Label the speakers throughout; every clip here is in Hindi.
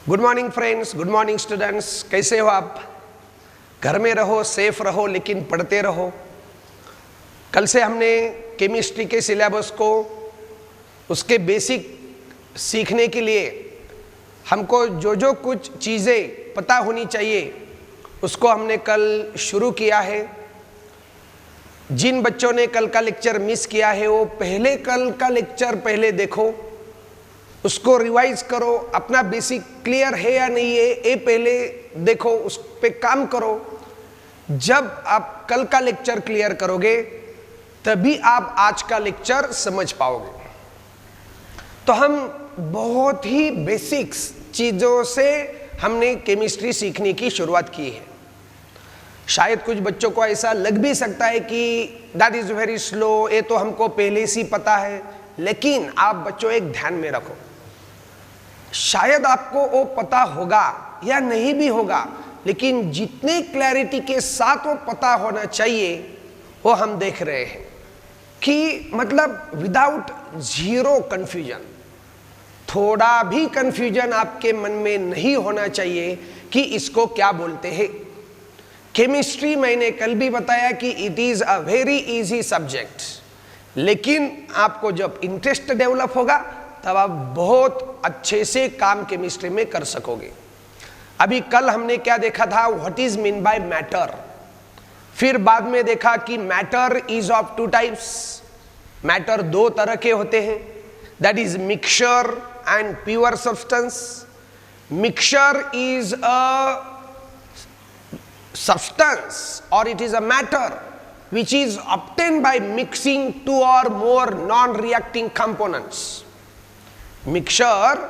Speaker 1: Good morning friends, good morning students. कैसे हो आप? घर में रहो, सेफ रहो, लेकिन पढ़ते रहो। कल से हमने केमिस्ट्री के सिलेबस को उसके बेसिक सीखने के लिए हमको जो जो कुछ चीज़ें पता होनी चाहिए उसको हमने कल शुरू किया है। जिन बच्चों ने कल का लेक्चर मिस किया है वो पहले कल का लेक्चर पहले देखो, उसको रिवाइज करो। अपना बेसिक क्लियर है या नहीं है ये पहले देखो, उस पे काम करो। जब आप कल का लेक्चर क्लियर करोगे तभी आप आज का लेक्चर समझ पाओगे। तो हम बहुत ही बेसिक्स चीज़ों से हमने केमिस्ट्री सीखने की शुरुआत की है। शायद कुछ बच्चों को ऐसा लग भी सकता है कि दैट इज़ वेरी स्लो, ये तो हमको पहले से पता है। लेकिन आप बच्चों एक ध्यान में रखो, शायद आपको वो पता होगा या नहीं भी होगा, लेकिन जितने क्लैरिटी के साथ वो पता होना चाहिए वो हम देख रहे हैं कि मतलब विदाउट जीरो कंफ्यूजन। थोड़ा भी कंफ्यूजन आपके मन में नहीं होना चाहिए कि इसको क्या बोलते हैं। केमिस्ट्री मैंने कल भी बताया कि it is a very easy subject, लेकिन आपको जब इंटरेस्ट डेवलप होगा तब आप बहुत अच्छे से काम केमिस्ट्री में कर सकोगे। अभी कल हमने क्या देखा था, what is mean by matter. फिर बाद में देखा कि matter is of two types. Matter दो तरह के होते हैं, that is mixture and pure substance. Mixture is a substance or it is a matter which is obtained by mixing two or more non-reacting components. Mixture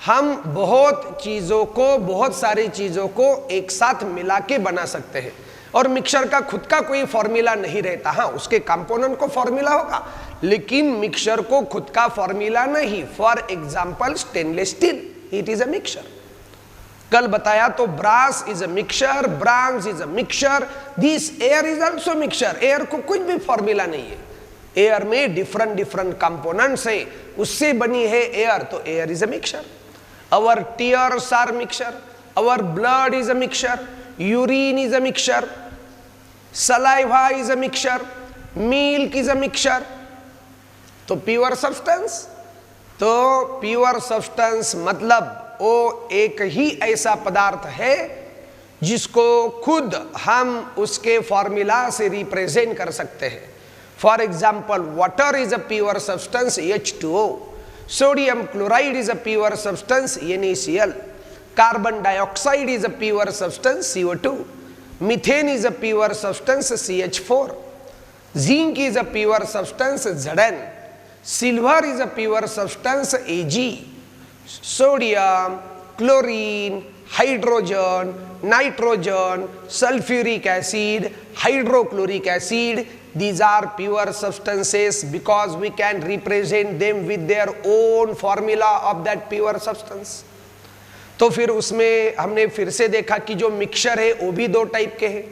Speaker 1: हम बहुत चीज़ों को, बहुत सारी चीज़ों को एक साथ मिला के बना सकते हैं। और मिक्सचर का खुद का कोई फॉर्मूला नहीं रहता। हाँ, उसके कंपोनेंट को फॉर्मूला होगा, लेकिन मिक्सचर को खुद का फॉर्मूला नहीं। For example stainless steel, it is a mixture. कल बताया तो brass is a mixture, bronze is a mixture, this air is also mixture. Air को कुछ भी फॉर्मूला नहीं है, एयर में डिफरेंट डिफरेंट कंपोनेंट्स है, उससे बनी है एयर, तो air is a mixture. Our tears are mixture, our blood is a mixture, urine is a mixture, saliva is a mixture, milk is a mixture. तो प्योर सब्सटेंस, तो प्योर सब्सटेंस मतलब वो एक ही ऐसा पदार्थ है जिसको खुद हम उसके फॉर्मूला से रिप्रेजेंट कर सकते हैं। For example water is a pure substance H2O, sodium chloride is a pure substance NaCl, carbon dioxide is a pure substance CO2, methane is a pure substance CH4, zinc is a pure substance Zn, silver is a pure substance Ag, sodium, chlorine, hydrogen, nitrogen, sulphuric acid, hydrochloric acid, these are pure substances because we can represent them with their own formula of that pure substance. तो फिर उसमें हमने फिर से देखा कि जो मिक्सचर है वो भी दो टाइप के हैं,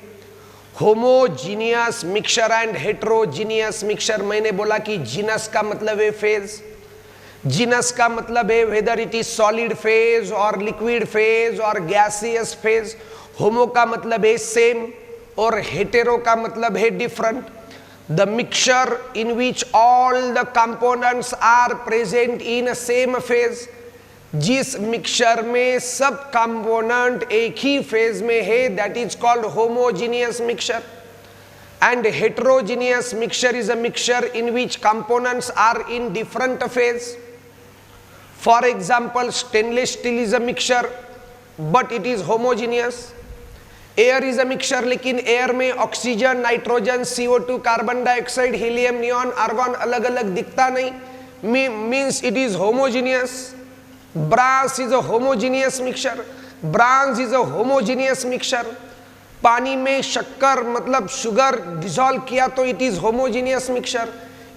Speaker 1: homogeneous mixture and heterogeneous mixture. मैंने बोला कि जीनस का मतलब है फेज, जीनस का मतलब है whether it is solid phase और लिक्विड फेज और गैसियस फेज। होमो का मतलब है सेम और हेटेरो का मतलब है different. The mixture in which all the components are present in same phase, जिस मिक्सचर में सब कंपोनेंट एक ही फेज में है, that is called homogeneous mixture. And heterogeneous mixture is a mixture in which components are in different phase. For example, stainless steel is a mixture but it is homogeneous. Air is a mixture, लेकिन एयर में oxygen, nitrogen, CO2, carbon dioxide, helium, neon, argon अलग अलग दिखता नहीं, means it is homogeneous. Brass is a homogeneous mixture, bronze is a homogeneous mixture. पानी में शक्कर मतलब शुगर डिसॉल्व किया तो it is homogeneous mixture.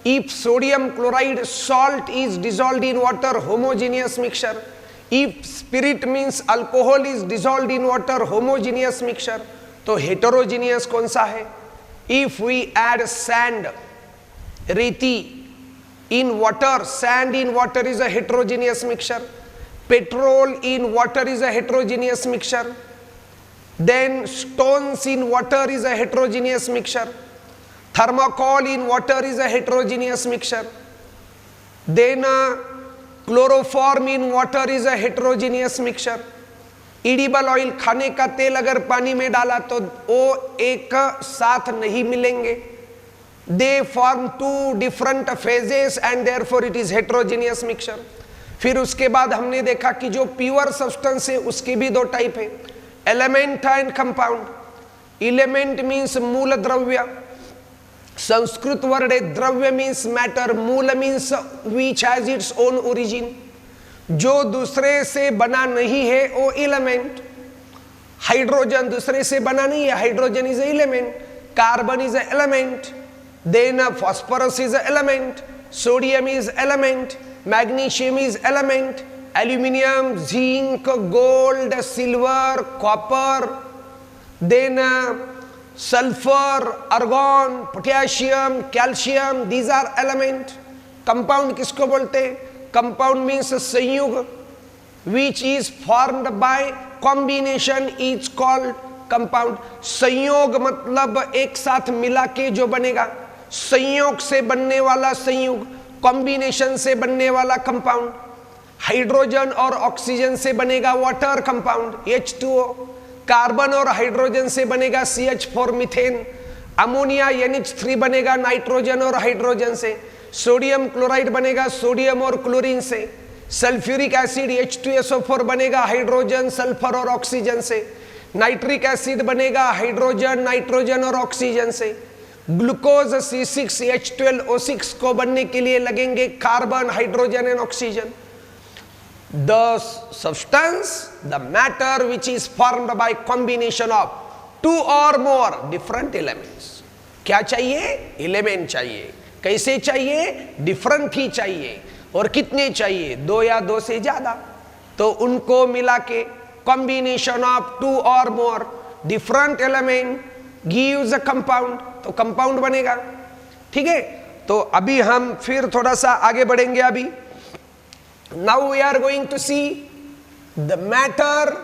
Speaker 1: If sodium chloride salt is dissolved in water, homogeneous mixture. If spirit means alcohol is dissolved in water, homogeneous mixture. तो हेटेरोजीनियस कौन सा है? इफ वी ऐड सैंड, रेती in water, sand in water is a heterogeneous mixture. petrol in water is a heterogeneous mixture, then stones in water is a heterogeneous mixture, thermocol in water is a heterogeneous mixture, then chloroform in water is a heterogeneous mixture. Edible oil, खाने का तेल अगर पानी में डाला तो वो एक साथ नहीं मिलेंगे. They form two different phases and therefore it is heterogeneous mixture. फिर उसके बाद हमने देखा कि जो प्योर सब्सटेंस है उसके भी दो टाइप है, element and compound. Element means मूल द्रव्य, संस्कृत वर्ड है द्रव्य मीन्स मैटर, मूल means which has its own origin, जो दूसरे से बना नहीं है वो एलिमेंट. हाइड्रोजन दूसरे से बना नहीं है, hydrogen is element. Carbon is element, then phosphorus is element, sodium is element, magnesium is element, aluminium, zinc, gold, silver, copper, then sulphur, argon, potassium, calcium, these are element. Compound किसको बोलते हैं? कंपाउंड मीन्स संयुग, which is formed by combination is called compound. संयोग मतलब एक साथ मिला के जो बनेगा, संयोग से बनने वाला संयुग, कॉम्बिनेशन से बनने वाला कंपाउंड. हाइड्रोजन और ऑक्सीजन से बनेगा वाटर कंपाउंड H2O, कार्बन और हाइड्रोजन से बनेगा CH4 मीथेन, अमोनिया NH3 बनेगा नाइट्रोजन और हाइड्रोजन से, सोडियम क्लोराइड बनेगा सोडियम और क्लोरीन से, सल्फ्यूरिक एसिड H2SO4 बनेगा हाइड्रोजन, सल्फर और ऑक्सीजन से, नाइट्रिक एसिड बनेगा हाइड्रोजन, नाइट्रोजन और ऑक्सीजन से, ग्लूकोज C6H12O6 को बनने के लिए लगेंगे carbon, hydrogen and oxygen. The substance, the matter which is formed by combination of two or more different elements. क्या चाहिए? एलिमेंट चाहिए. कैसे चाहिए? डिफरेंट ही चाहिए. और कितने चाहिए? दो या दो से ज्यादा. तो उनको मिला के कॉम्बिनेशन ऑफ टू और more different element gives a compound, तो कंपाउंड बनेगा. ठीक है, तो अभी हम फिर थोड़ा सा आगे बढ़ेंगे. अभी now we are going to see the matter.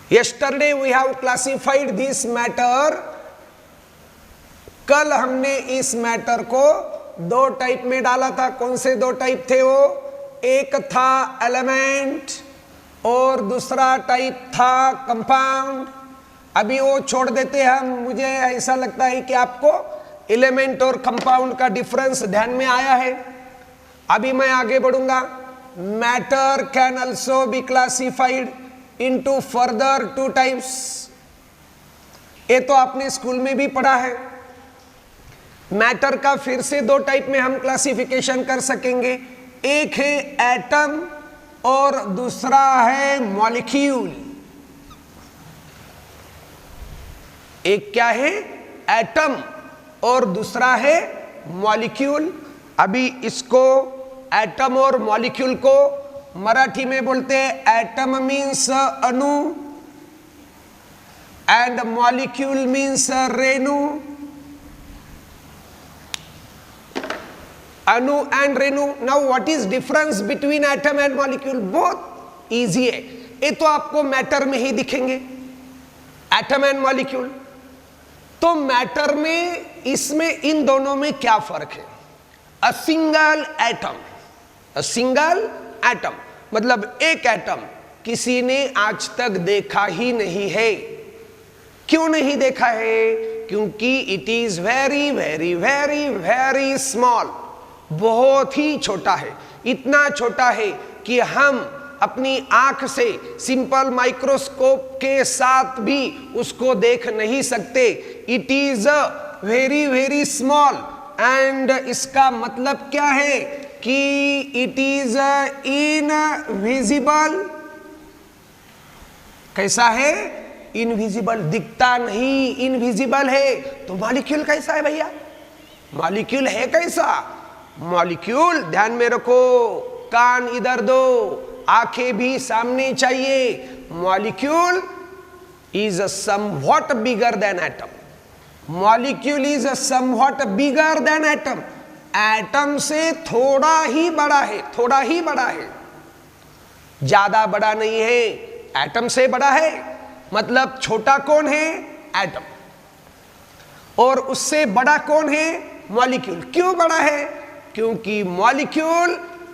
Speaker 1: Yesterday we have classified this matter. कल हमने इस मैटर को दो टाइप में डाला था. कौन से दो टाइप थे वो? एक था एलिमेंट और दूसरा टाइप था कंपाउंड. अभी वो छोड़ देते हैं हम. मुझे ऐसा लगता है कि आपको एलिमेंट और कंपाउंड का डिफरेंस ध्यान में आया है. अभी मैं आगे बढ़ूंगा. Matter can also be classified into further two types. ये तो आपने स्कूल में भी पढ़ा है. मैटर का फिर से दो टाइप में हम क्लासिफिकेशन कर सकेंगे. एक है एटम और दूसरा है मॉलिक्यूल. एक क्या है? एटम और दूसरा है मॉलिक्यूल. अभी इसको एटम और मॉलिक्यूल को मराठी में बोलते हैं एटम मीन्स अणु एंड मॉलिक्यूल मीन्स रेणु. अणु and Renu. Now what is difference between atom and molecule? बहुत इजी है. ये तो आपको मैटर में ही दिखेंगे, एटम एंड मॉलिक्यूल. तो मैटर में इसमें इन दोनों में क्या फर्क है? A single atom, a single atom मतलब एक एटम किसी ने आज तक देखा ही नहीं है. क्यों नहीं देखा है? क्योंकि it is very very very very small. बहुत ही छोटा है. इतना छोटा है कि हम अपनी आंख से सिंपल माइक्रोस्कोप के साथ भी उसको देख नहीं सकते. It is very very small. And इसका मतलब क्या है कि इट इज इनविजिबल. कैसा है? इनविजिबल, दिखता नहीं, इनविजिबल है. तो मॉलिक्यूल कैसा है भैया? मॉलिक्यूल है कैसा? मॉलिक्यूल ध्यान में रखो, कान इधर दो, आंखें भी सामने चाहिए. Molecule is somewhat bigger than atom. Molecule is somewhat bigger than atom. Atom से थोड़ा ही बड़ा है, थोड़ा ही बड़ा है, ज्यादा बड़ा नहीं है, एटम से बड़ा है। मतलब छोटा कौन है? एटम। और उससे बड़ा कौन है? मॉलिक्यूल। क्यों बड़ा है? क्योंकि मॉलिक्यूल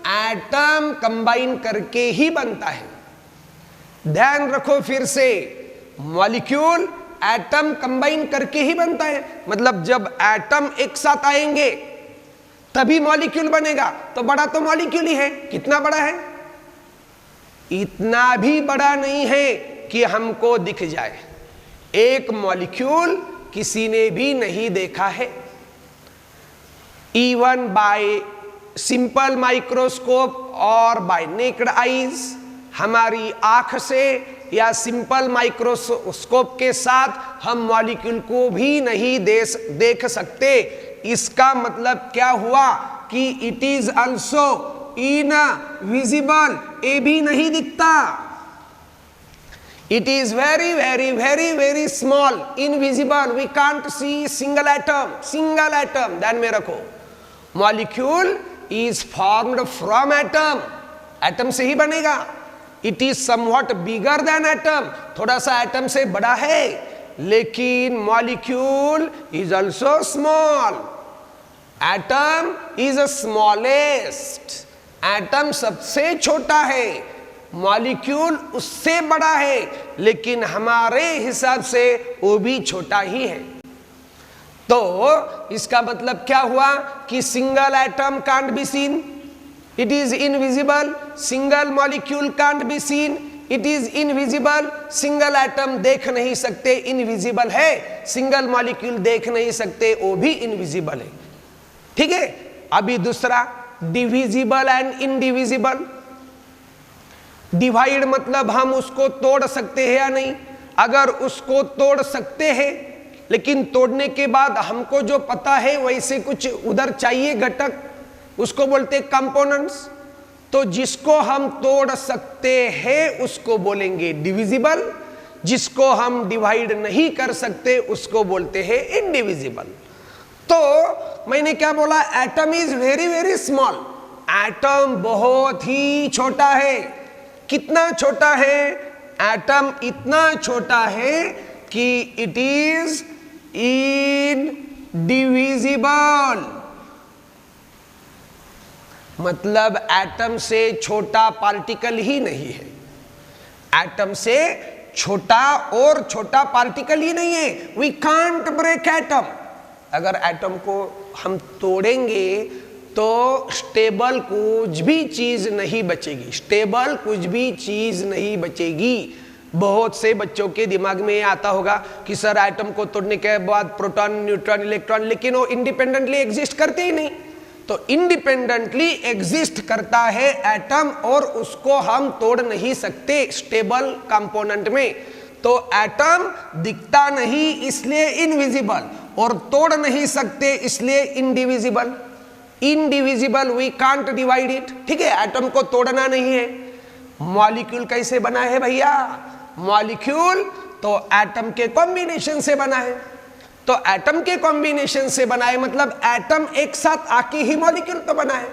Speaker 1: एटम कंबाइन करके ही बनता है। ध्यान रखो फिर से, मॉलिक्यूल एटम कंबाइन करके ही बनता है। मतलब जब एटम एक साथ आएंगे तभी मॉलिक्यूल बनेगा। तो बड़ा तो मॉलिक्यूल ही है। कितना बड़ा है? इतना भी बड़ा नहीं है कि हमको दिख जाए। एक मॉलिक्यूल किसी ने भी नहीं देखा है। इवन बाय सिंपल माइक्रोस्कोप और बाय नेकेड आईज, हमारी आंख से या सिंपल माइक्रोस्कोप के साथ हम मॉलिक्यूल को भी नहीं देख सकते। इसका मतलब क्या हुआ कि इट इज ऑल्सो इनविजिबल, ये भी नहीं दिखता। It is very very very very small, invisible, we can't see single atom. Single atom ध्यान में रखो। Molecule is formed from atom, atom से ही बनेगा। It is somewhat bigger than atom, थोड़ा सा एटम से बड़ा है, लेकिन molecule is also small. Atom is a smallest, atom सबसे छोटा है, मॉलिक्यूल उससे बड़ा है, लेकिन हमारे हिसाब से वो भी छोटा ही है। तो इसका मतलब क्या हुआ कि single atom can't be seen, it is invisible. Single molecule can't be seen, it is invisible. Single atom देख नहीं सकते, इनविजिबल है। सिंगल मॉलिक्यूल देख नहीं सकते, वो भी इनविजिबल है। ठीक है। अभी दूसरा, डिविजिबल एंड इनडिविजिबल। डिवाइड मतलब हम उसको तोड़ सकते हैं या नहीं। अगर उसको तोड़ सकते हैं, लेकिन तोड़ने के बाद हमको जो पता है वैसे कुछ उधर चाहिए घटक, उसको बोलते हैं कंपोनेंट्स। तो जिसको हम तोड़ सकते हैं उसको बोलेंगे डिविजिबल, जिसको हम डिवाइड नहीं कर सकते उसको बोलते हैं इनडिविजिबल। तो मैंने क्या बोला? Atom is very very small. Atom बहुत ही छोटा है। कितना छोटा है? एटम इतना छोटा है कि इट इज इनडिविजिबल। मतलब एटम से छोटा पार्टिकल ही नहीं है। एटम से छोटा और छोटा पार्टिकल ही नहीं है। We can't break atom. अगर एटम को हम तोड़ेंगे तो स्टेबल कुछ भी चीज नहीं बचेगी। स्टेबल कुछ भी चीज नहीं बचेगी। बहुत से बच्चों के दिमाग में ये आता होगा कि सर एटम को तोड़ने के बाद प्रोटॉन, न्यूट्रॉन, इलेक्ट्रॉन, लेकिन वो इंडिपेंडेंटली एग्जिस्ट करते ही नहीं। तो इंडिपेंडेंटली एग्जिस्ट करता है एटम और उसको हम तोड़ नहीं सकते स्टेबल कंपोनेंट में। तो एटम दिखता नहीं इसलिए इनविजिबल, और तोड़ नहीं सकते इसलिए indivisible. Indivisible, we can't divide it. ठीक है, एटम को तोड़ना नहीं है। मॉलिक्यूल कैसे बना है भैया? मॉलिक्यूल तो एटम के कॉम्बिनेशन से बना है। तो एटम के कॉम्बिनेशन से बना है मतलब एटम एक साथ आके ही मॉलिक्यूल तो बना है।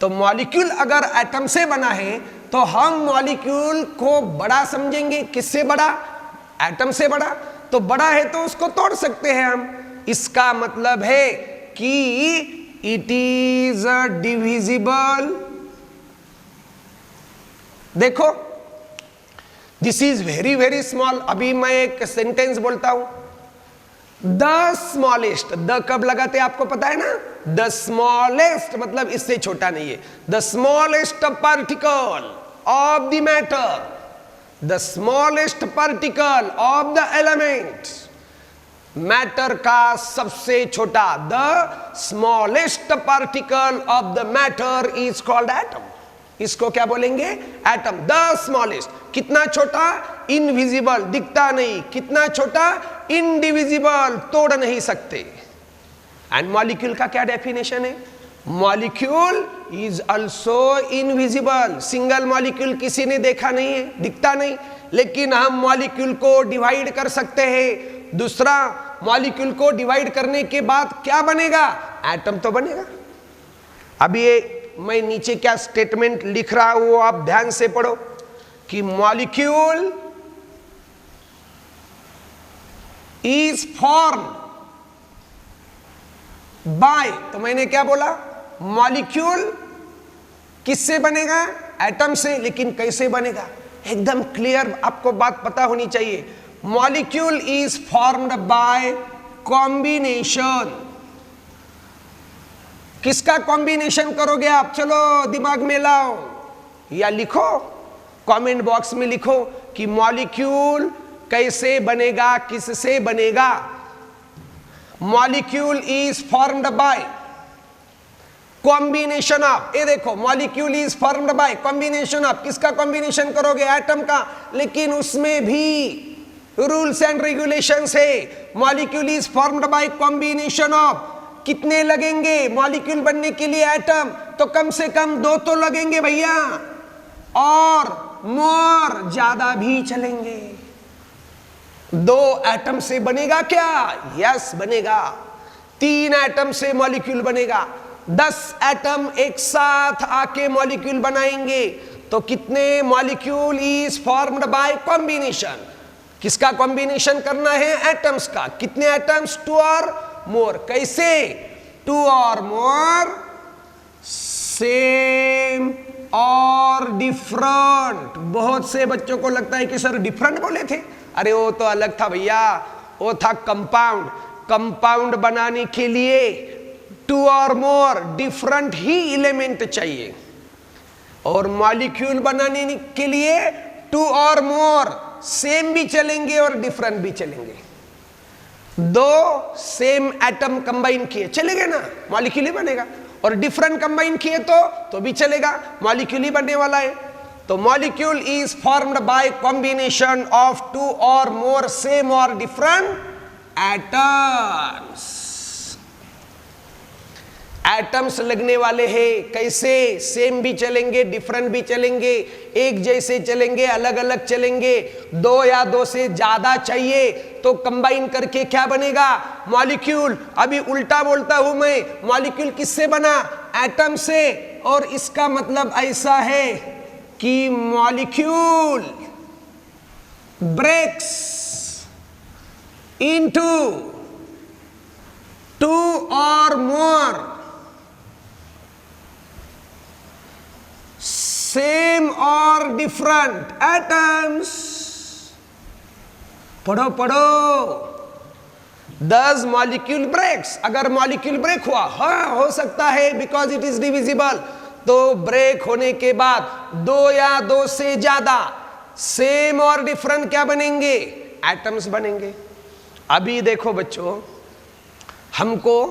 Speaker 1: तो मॉलिक्यूल अगर एटम से बना है तो हम मॉलिक्यूल को बड़ा समझेंगे। किससे बड़ा? एटम से बड़ा। तो बड़ा है तो उसको तोड़ सकते हैं हम। इसका मतलब है कि इट इज डिविजिबल। देखो, this is very very small. अभी मैं एक सेंटेंस बोलता हूं, द स्मॉलेस्ट। द कब लगाते आपको पता है ना? द स्मॉलेस्ट मतलब इससे छोटा नहीं है। The smallest particle of the matter, the smallest particle of the element. Matter का सबसे छोटा, the smallest particle of the matter is called atom. इसको क्या बोलेंगे? एटम। The smallest. कितना छोटा? इनविजिबल, दिखता नहीं। कितना छोटा? इनडिविजिबल, तोड़ नहीं सकते। एंड मॉलिक्यूल का क्या डेफिनेशन है? Molecule is also invisible. Single molecule किसी ने देखा नहीं है, दिखता नहीं, लेकिन हम मॉलिक्यूल को डिवाइड कर सकते हैं। दूसरा, मॉलिक्यूल को डिवाइड करने के बाद क्या बनेगा? एटम तो बनेगा। अभी ये मैं नीचे क्या स्टेटमेंट लिख रहा हूं वो आप ध्यान से पढ़ो कि मॉलिक्यूल इज फॉर्म बाय, तो मैंने क्या बोला, मॉलिक्यूल किससे बनेगा, एटम से, लेकिन कैसे बनेगा, एकदम क्लियर आपको बात पता होनी चाहिए। Molecule is formed by combination. किसका कॉम्बिनेशन करोगे आप, चलो दिमाग में लाओ या लिखो, कमेंट बॉक्स में लिखो कि मॉलिक्यूल कैसे बनेगा, किससे बनेगा। Molecule is formed by combination of, ये देखो molecule is formed by combination of, किसका कॉम्बिनेशन करोगे, एटम का, लेकिन उसमें भी रूल्स एंड रेगुलेशंस है। Molecule is formed by combination of, कितने लगेंगे मॉलिक्यूल बनने के लिए एटम, तो कम से कम 2 तो लगेंगे भैया, और मोर ज्यादा भी चलेंगे। 2 एटम से बनेगा क्या, यस बनेगा। 3 एटम से मॉलिक्यूल बनेगा। 10 एटम एक साथ आके मॉलिक्यूल बनाएंगे, तो कितने molecule is formed by combination, किसका कॉम्बिनेशन करना है, एटम्स का। कितने एटम्स, 2 और मोर। कैसे, 2 और मोर, सेम और डिफरेंट। बहुत से बच्चों को लगता है कि सर डिफरेंट बोले थे, अरे वो तो अलग था भैया, वो था कंपाउंड। कंपाउंड बनाने के लिए 2 और मोर डिफरेंट ही एलिमेंट चाहिए, और मॉलिक्यूल बनाने के लिए 2 और मोर सेम भी चलेंगे और डिफरेंट भी चलेंगे। 2 सेम एटम कंबाइन किए चलेगा ना, मॉलिक्यूल ही बनेगा, और डिफरेंट कंबाइन किए तो भी चलेगा, मॉलिक्यूल ही बनने वाला है। तो molecule is formed by combination of 2 और मोर सेम और डिफरेंट एटम्स। एटम्स लगने वाले हैं, कैसे, सेम भी चलेंगे, डिफरेंट भी चलेंगे, एक जैसे चलेंगे, अलग अलग चलेंगे। 2 या 2 से ज्यादा चाहिए तो कंबाइन करके क्या बनेगा, मॉलिक्यूल। अभी उल्टा बोलता हूं मैं, मॉलिक्यूल किससे बना, एटम से, और इसका मतलब ऐसा है कि मॉलिक्यूल ब्रेक्स इनटू 2 और मोर सेम और डिफरेंट एटम्स। पढ़ो पढ़ो, 10 मॉलिक्यूल ब्रेक्स। अगर मॉलिक्यूल ब्रेक हुआ, हाँ हो सकता है, बिकॉज इट इज डिविजिबल, तो ब्रेक होने के बाद 2 या 2 से ज्यादा सेम और डिफरेंट क्या बनेंगे, एटम्स बनेंगे। अभी देखो बच्चों, हमको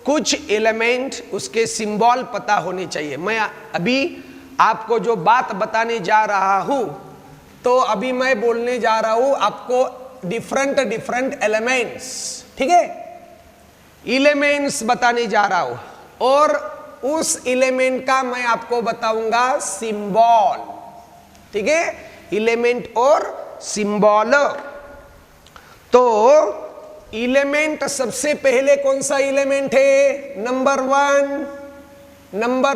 Speaker 1: कुछ एलिमेंट, उसके सिंबल पता होने चाहिए। मैं अभी आपको जो बात बताने जा रहा हूं, तो अभी मैं बोलने जा रहा हूं आपको डिफरेंट एलिमेंट्स, ठीक है, एलिमेंट्स बताने जा रहा हूं, और उस एलिमेंट का मैं आपको बताऊंगा सिंबल, ठीक है, एलिमेंट और सिंबल। तो एलिमेंट सबसे पहले कौन सा एलिमेंट है, नंबर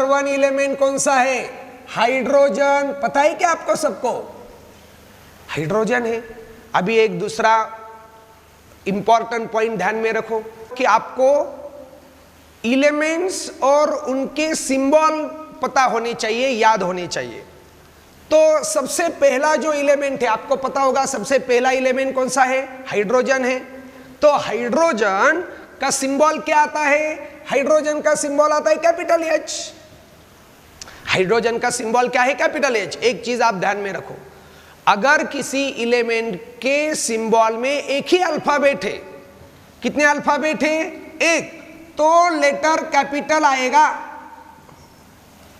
Speaker 1: 1 एलिमेंट कौन सा है, हाइड्रोजन। पता है क्या आपको सबको, हाइड्रोजन है। अभी एक दूसरा इंपॉर्टेंट पॉइंट ध्यान में रखो कि आपको एलिमेंट्स और उनके सिंबल पता होने चाहिए, याद होने चाहिए। तो सबसे पहला जो एलिमेंट है, आपको पता होगा सबसे पहला एलिमेंट कौन सा है, हाइड्रोजन है। तो हाइड्रोजन का सिंबल क्या आता है, हाइड्रोजन का सिंबल आता है कैपिटल H। हाइड्रोजन का सिंबल क्या है, कैपिटल H। एक चीज आप ध्यान में रखो, अगर किसी एलिमेंट के सिंबल में एक ही अल्फाबेट है, कितने अल्फाबेट है, एक, तो लेटर कैपिटल आएगा।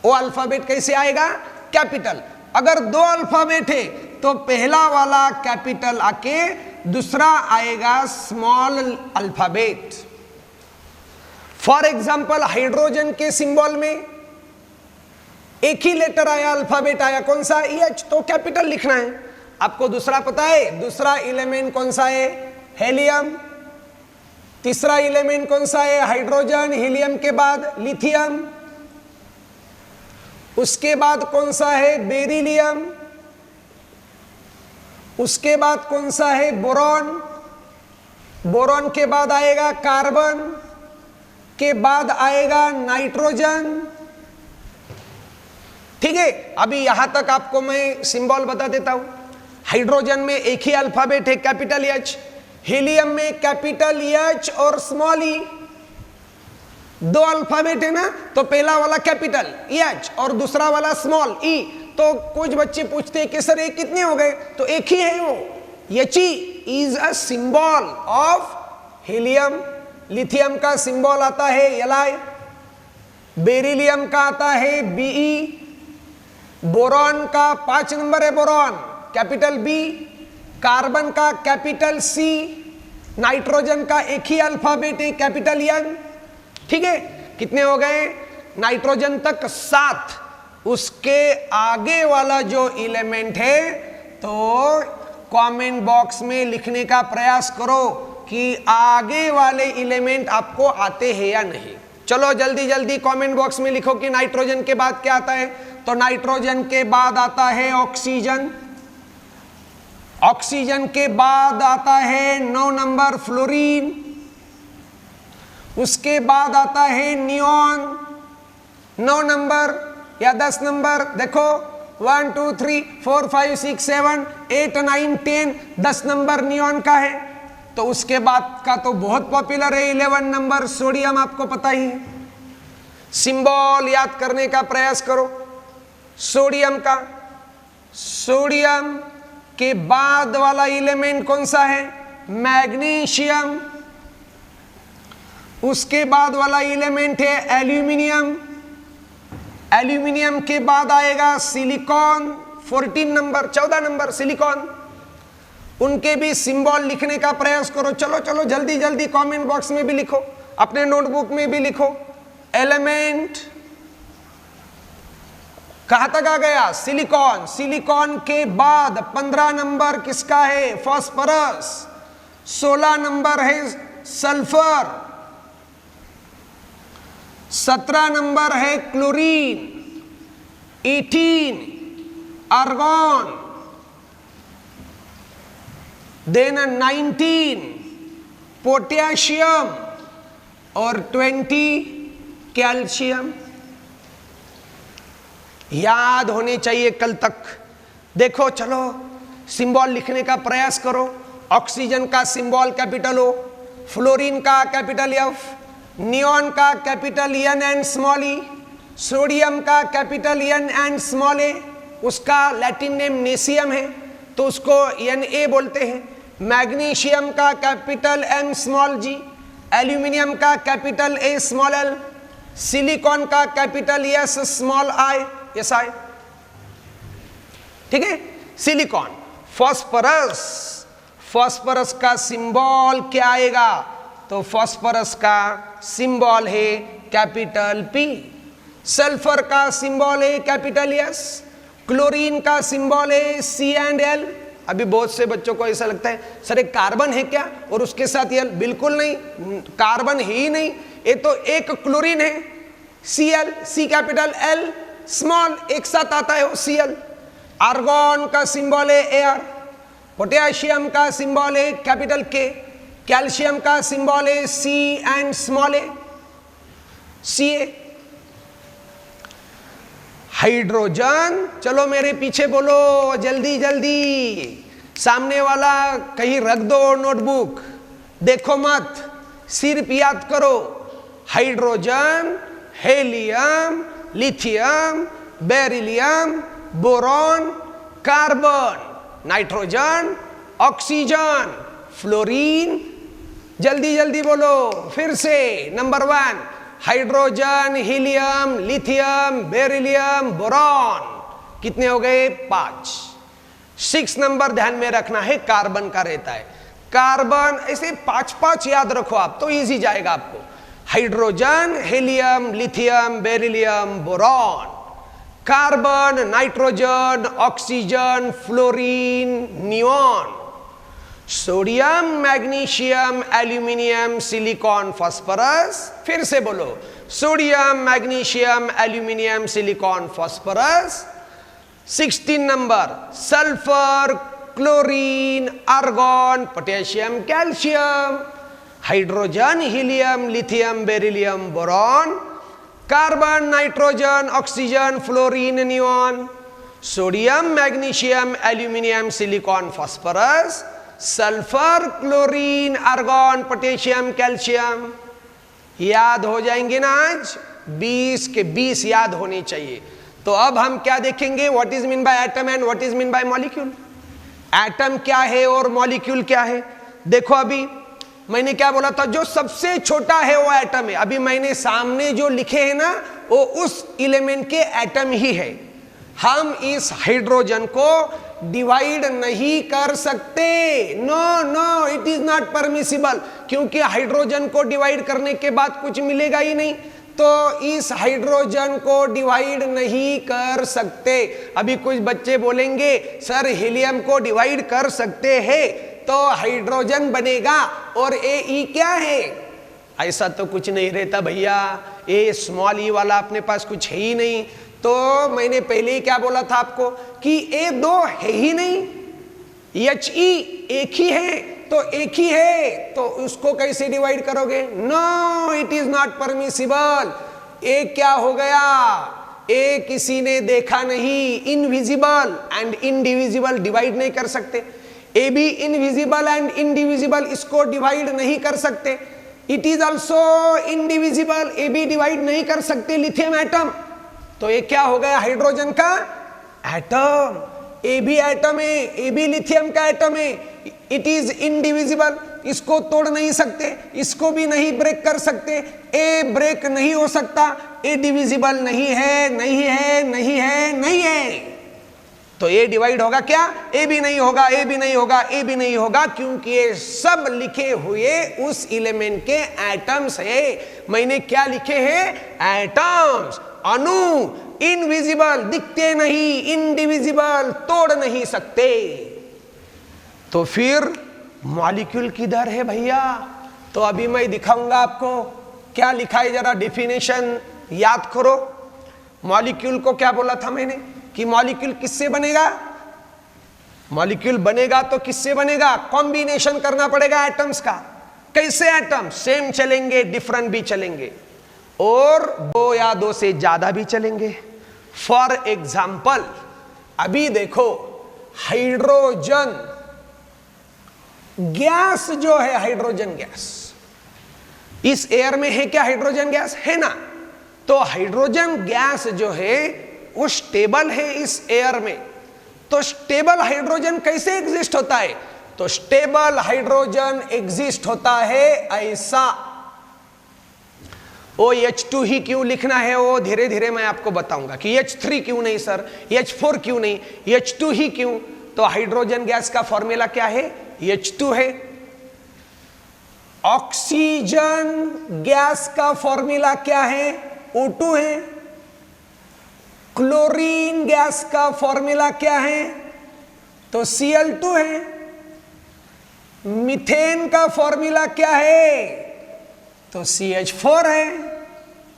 Speaker 1: वो अल्फाबेट कैसे आएगा, कैपिटल। अगर 2 अल्फाबेट है तो पहला वाला कैपिटल आके दूसरा आएगा small alphabet. For example, hydrogen के सिंबल में एक ही लेटर आया, अल्फाबेट आया, कौन सा, H, तो कैपिटल लिखना है। आपको दूसरा पता है, दूसरा एलिमेंट कौन सा है, हेलियम। तीसरा एलिमेंट कौन सा है, हाइड्रोजन, हीलियम के बाद लिथियम। उसके बाद कौन सा है? बेरिलियम। उसके बाद कौन सा है? बोरॉन। बोरॉन के बाद आएगा कार्बन, के बाद आएगा नाइट्रोजन। ठीक है, अभी यहां तक आपको मैं सिंबल बता देता हूं। हाइड्रोजन में एक ही अल्फाबेट है, कैपिटल एच। हीलियम में कैपिटल एच और स्मॉल ई, दो अल्फाबेट है ना, तो पहला वाला कैपिटल एच और दूसरा वाला स्मॉल ई। तो कुछ बच्चे पूछते हैं कि सर ये कितने हो गए? तो एक ही है वो, H is a symbol of helium. Lithium का सिंबल आता है Li, बेरिलियम का आता है Be, बोरॉन का 5 नंबर है बोरॉन, कैपिटल B, कार्बन का कैपिटल C, नाइट्रोजन का एक ही अल्फाबेट है, कैपिटल N। ठीक है, कितने हो गए? नाइट्रोजन तक 7। उसके आगे वाला जो एलिमेंट है तो कमेंट बॉक्स में लिखने का प्रयास करो कि आगे वाले एलिमेंट आपको आते हैं या नहीं। चलो जल्दी जल्दी कमेंट बॉक्स में लिखो कि नाइट्रोजन के बाद क्या आता है। तो नाइट्रोजन के बाद आता है ऑक्सीजन। ऑक्सीजन के बाद आता है 9 नंबर फ्लोरीन। उसके बाद आता है नियॉन, 9 नंबर या 10 नंबर। देखो 1 2 3 4 5 6 7 8 9 10, 10 नंबर नियॉन का है। तो उसके बाद का तो बहुत पॉपुलर है 11 नंबर सोडियम, आपको पता ही है। सिंबल याद करने का प्रयास करो सोडियम का। सोडियम के बाद वाला एलिमेंट कौन सा है? मैग्नीशियम। उसके बाद वाला एलिमेंट है एल्यूमिनियम। एल्यूमिनियम के बाद आएगा सिलिकॉन, 14 नंबर, 14 नंबर सिलिकॉन। उनके भी सिंबल लिखने का प्रयास करो। चलो चलो जल्दी जल्दी कमेंट बॉक्स में भी लिखो, अपने नोटबुक में भी लिखो। एलिमेंट कहां तक आ गया? सिलिकॉन। सिलिकॉन के बाद 15 नंबर किसका है? फास्फोरस। 16 नंबर है सल्फर। 17 नंबर है क्लोरीन। 18 आर्गन। देन 19 पोटेशियम और 20 कैल्शियम। याद होने चाहिए कल तक। देखो चलो सिंबल लिखने का प्रयास करो। ऑक्सीजन का सिंबल कैपिटल O, फ्लोरीन का कैपिटल F, नियॉन का capital N and small e, sodium का capital N and small a, उसका लैटिन नेम नेसियम है तो उसको Na बोलते हैं। मैग्नीशियम का capital M small g, aluminium का capital A small l, silicon का capital S small i, yes I. ठीक है, सिलिकॉन। फास्फोरस, फास्फोरस का सिंबल क्या आएगा? तो फास्फोरस का सिंबल है कैपिटल P। सल्फर का सिंबल है कैपिटल S। क्लोरीन का सिंबल है C एंड L। अभी बहुत से बच्चों को ऐसा लगता है सर एक कार्बन है क्या और उसके साथ L? बिल्कुल नहीं, कार्बन ही नहीं, ये तो एक क्लोरीन है Cl, C capital L small, एक साथ आता है वो Cl। आर्गन का सिंबल है एयर। पोटेशियम का सिंबल है कैपिटल K। कैल्शियम का सिंबल है C and small a, Ca। Hydrogen, चलो मेरे पीछे बोलो जल्दी जल्दी, सामने वाला कहीं रख दो नोटबुक, देखो मत, सिर्फ याद करो। Hydrogen, helium, lithium, beryllium, boron, carbon, nitrogen, oxygen, fluorine. जल्दी जल्दी बोलो फिर से। Number 1 hydrogen, helium, lithium, beryllium, boron. कितने हो गए? 5। 6 नंबर ध्यान में रखना है, कार्बन का रहता है। कार्बन ऐसे 5-5 याद रखो आप तो इजी जाएगा आपको। Hydrogen, helium, lithium, beryllium, boron. Carbon, nitrogen, oxygen, fluorine, neon. Sodium, magnesium, aluminium, silicon, phosphorus. फिर से बोलो, sodium, magnesium, aluminium, silicon, phosphorus. 16 number sulphur, chlorine, argon, potassium, calcium, hydrogen, helium, lithium, beryllium, boron, carbon, nitrogen, oxygen, fluorine, neon, sodium, magnesium, aluminium, silicon, phosphorus, sulphur, chlorine, argon, potassium, calcium. याद हो जाएंगे ना आज? 20 के 20 याद होने चाहिए। तो अब हम क्या देखेंगे? What is mean by atom and what is mean by molecule. Atom क्या है और मॉलिक्यूल क्या है? देखो अभी मैंने क्या बोला था, जो सबसे छोटा है वो एटम है। अभी मैंने सामने जो लिखे हैं ना वो उस एलिमेंट के एटम ही है। हम इस हाइड्रोजन को डिवाइड नहीं कर सकते। No no, it is not permissible, क्योंकि हाइड्रोजन को डिवाइड करने के बाद कुछ मिलेगा ही नहीं, तो इस हाइड्रोजन को डिवाइड नहीं कर सकते। अभी कुछ बच्चे बोलेंगे सर हीलियम को डिवाइड कर सकते हैं तो हाइड्रोजन बनेगा, और ए क्या है? ऐसा तो कुछ नहीं रहता भैया, ए स्मॉल ई वाला अपने पास कुछ है ही नहीं। तो मैंने पहले ही क्या बोला था आपको कि ए दो है ही नहीं, एच ई एक ही है, तो एक ही है तो उसको कैसे डिवाइड करोगे? No, it is not permissible. ए क्या हो गया? ए किसी ने देखा नहीं, इनविजिबल एंड इनडिविजिबल डिवाइड नहीं कर सकते। ए भी इनविजिबल एंड इनडिविजिबल, इसको डिवाइड नहीं कर सकते। इट इज ऑल्सो इनडिविजिबल, ए भी डिवाइड नहीं कर सकते। लिथियम एटम, तो ये क्या हो गया? हाइड्रोजन का एटम। ए भी एटम है, ए भी लिथियम का एटम है। इट इज इनडिविजिबल, इसको तोड़ नहीं सकते, इसको भी नहीं ब्रेक कर सकते। ए ब्रेक नहीं हो सकता, ए डिविजिबल नहीं है, नहीं है, नहीं है, नहीं है। तो ए डिवाइड होगा क्या? ए भी नहीं होगा, ए भी नहीं होगा, ए भी नहीं होगा, क्योंकि ये सब लिखे हुए उस एलिमेंट के एटम्स है। मैंने क्या लिखे हैं? एटम्स, अणु, इनविजिबल, दिखते नहीं, इनडिविजिबल, तोड़ नहीं सकते। तो फिर मॉलिक्यूल किधर है भैया? तो अभी मैं दिखाऊंगा आपको क्या लिखा है, जरा डेफिनेशन याद करो। मॉलिक्यूल को क्या बोला था मैंने कि मॉलिक्यूल किससे बनेगा? मॉलिक्यूल बनेगा तो किससे बनेगा? कॉम्बिनेशन करना पड़ेगा एटम्स का। कैसे एटम? सेम चलेंगे, डिफरेंट भी चलेंगे, और दो या दो से ज्यादा भी चलेंगे। फॉर एग्जाम्पल अभी देखो हाइड्रोजन गैस जो है, हाइड्रोजन गैस इस एयर में है क्या? हाइड्रोजन गैस है ना। तो हाइड्रोजन गैस जो है वो स्टेबल है इस एयर में। तो स्टेबल हाइड्रोजन कैसे एग्जिस्ट होता है? तो स्टेबल हाइड्रोजन एग्जिस्ट होता है ऐसा। ओ H2 ही क्यों लिखना है वो धीरे धीरे मैं आपको बताऊंगा कि H3 क्यों नहीं सर, H4 क्यों नहीं, H2 ही क्यों। तो हाइड्रोजन गैस का फॉर्मूला क्या है? H2 है। ऑक्सीजन गैस का फॉर्मूला क्या है? O2 है। क्लोरीन गैस का फॉर्मूला क्या है? तो Cl2 है। मीथेन का फॉर्मूला क्या है? तो CH4 है।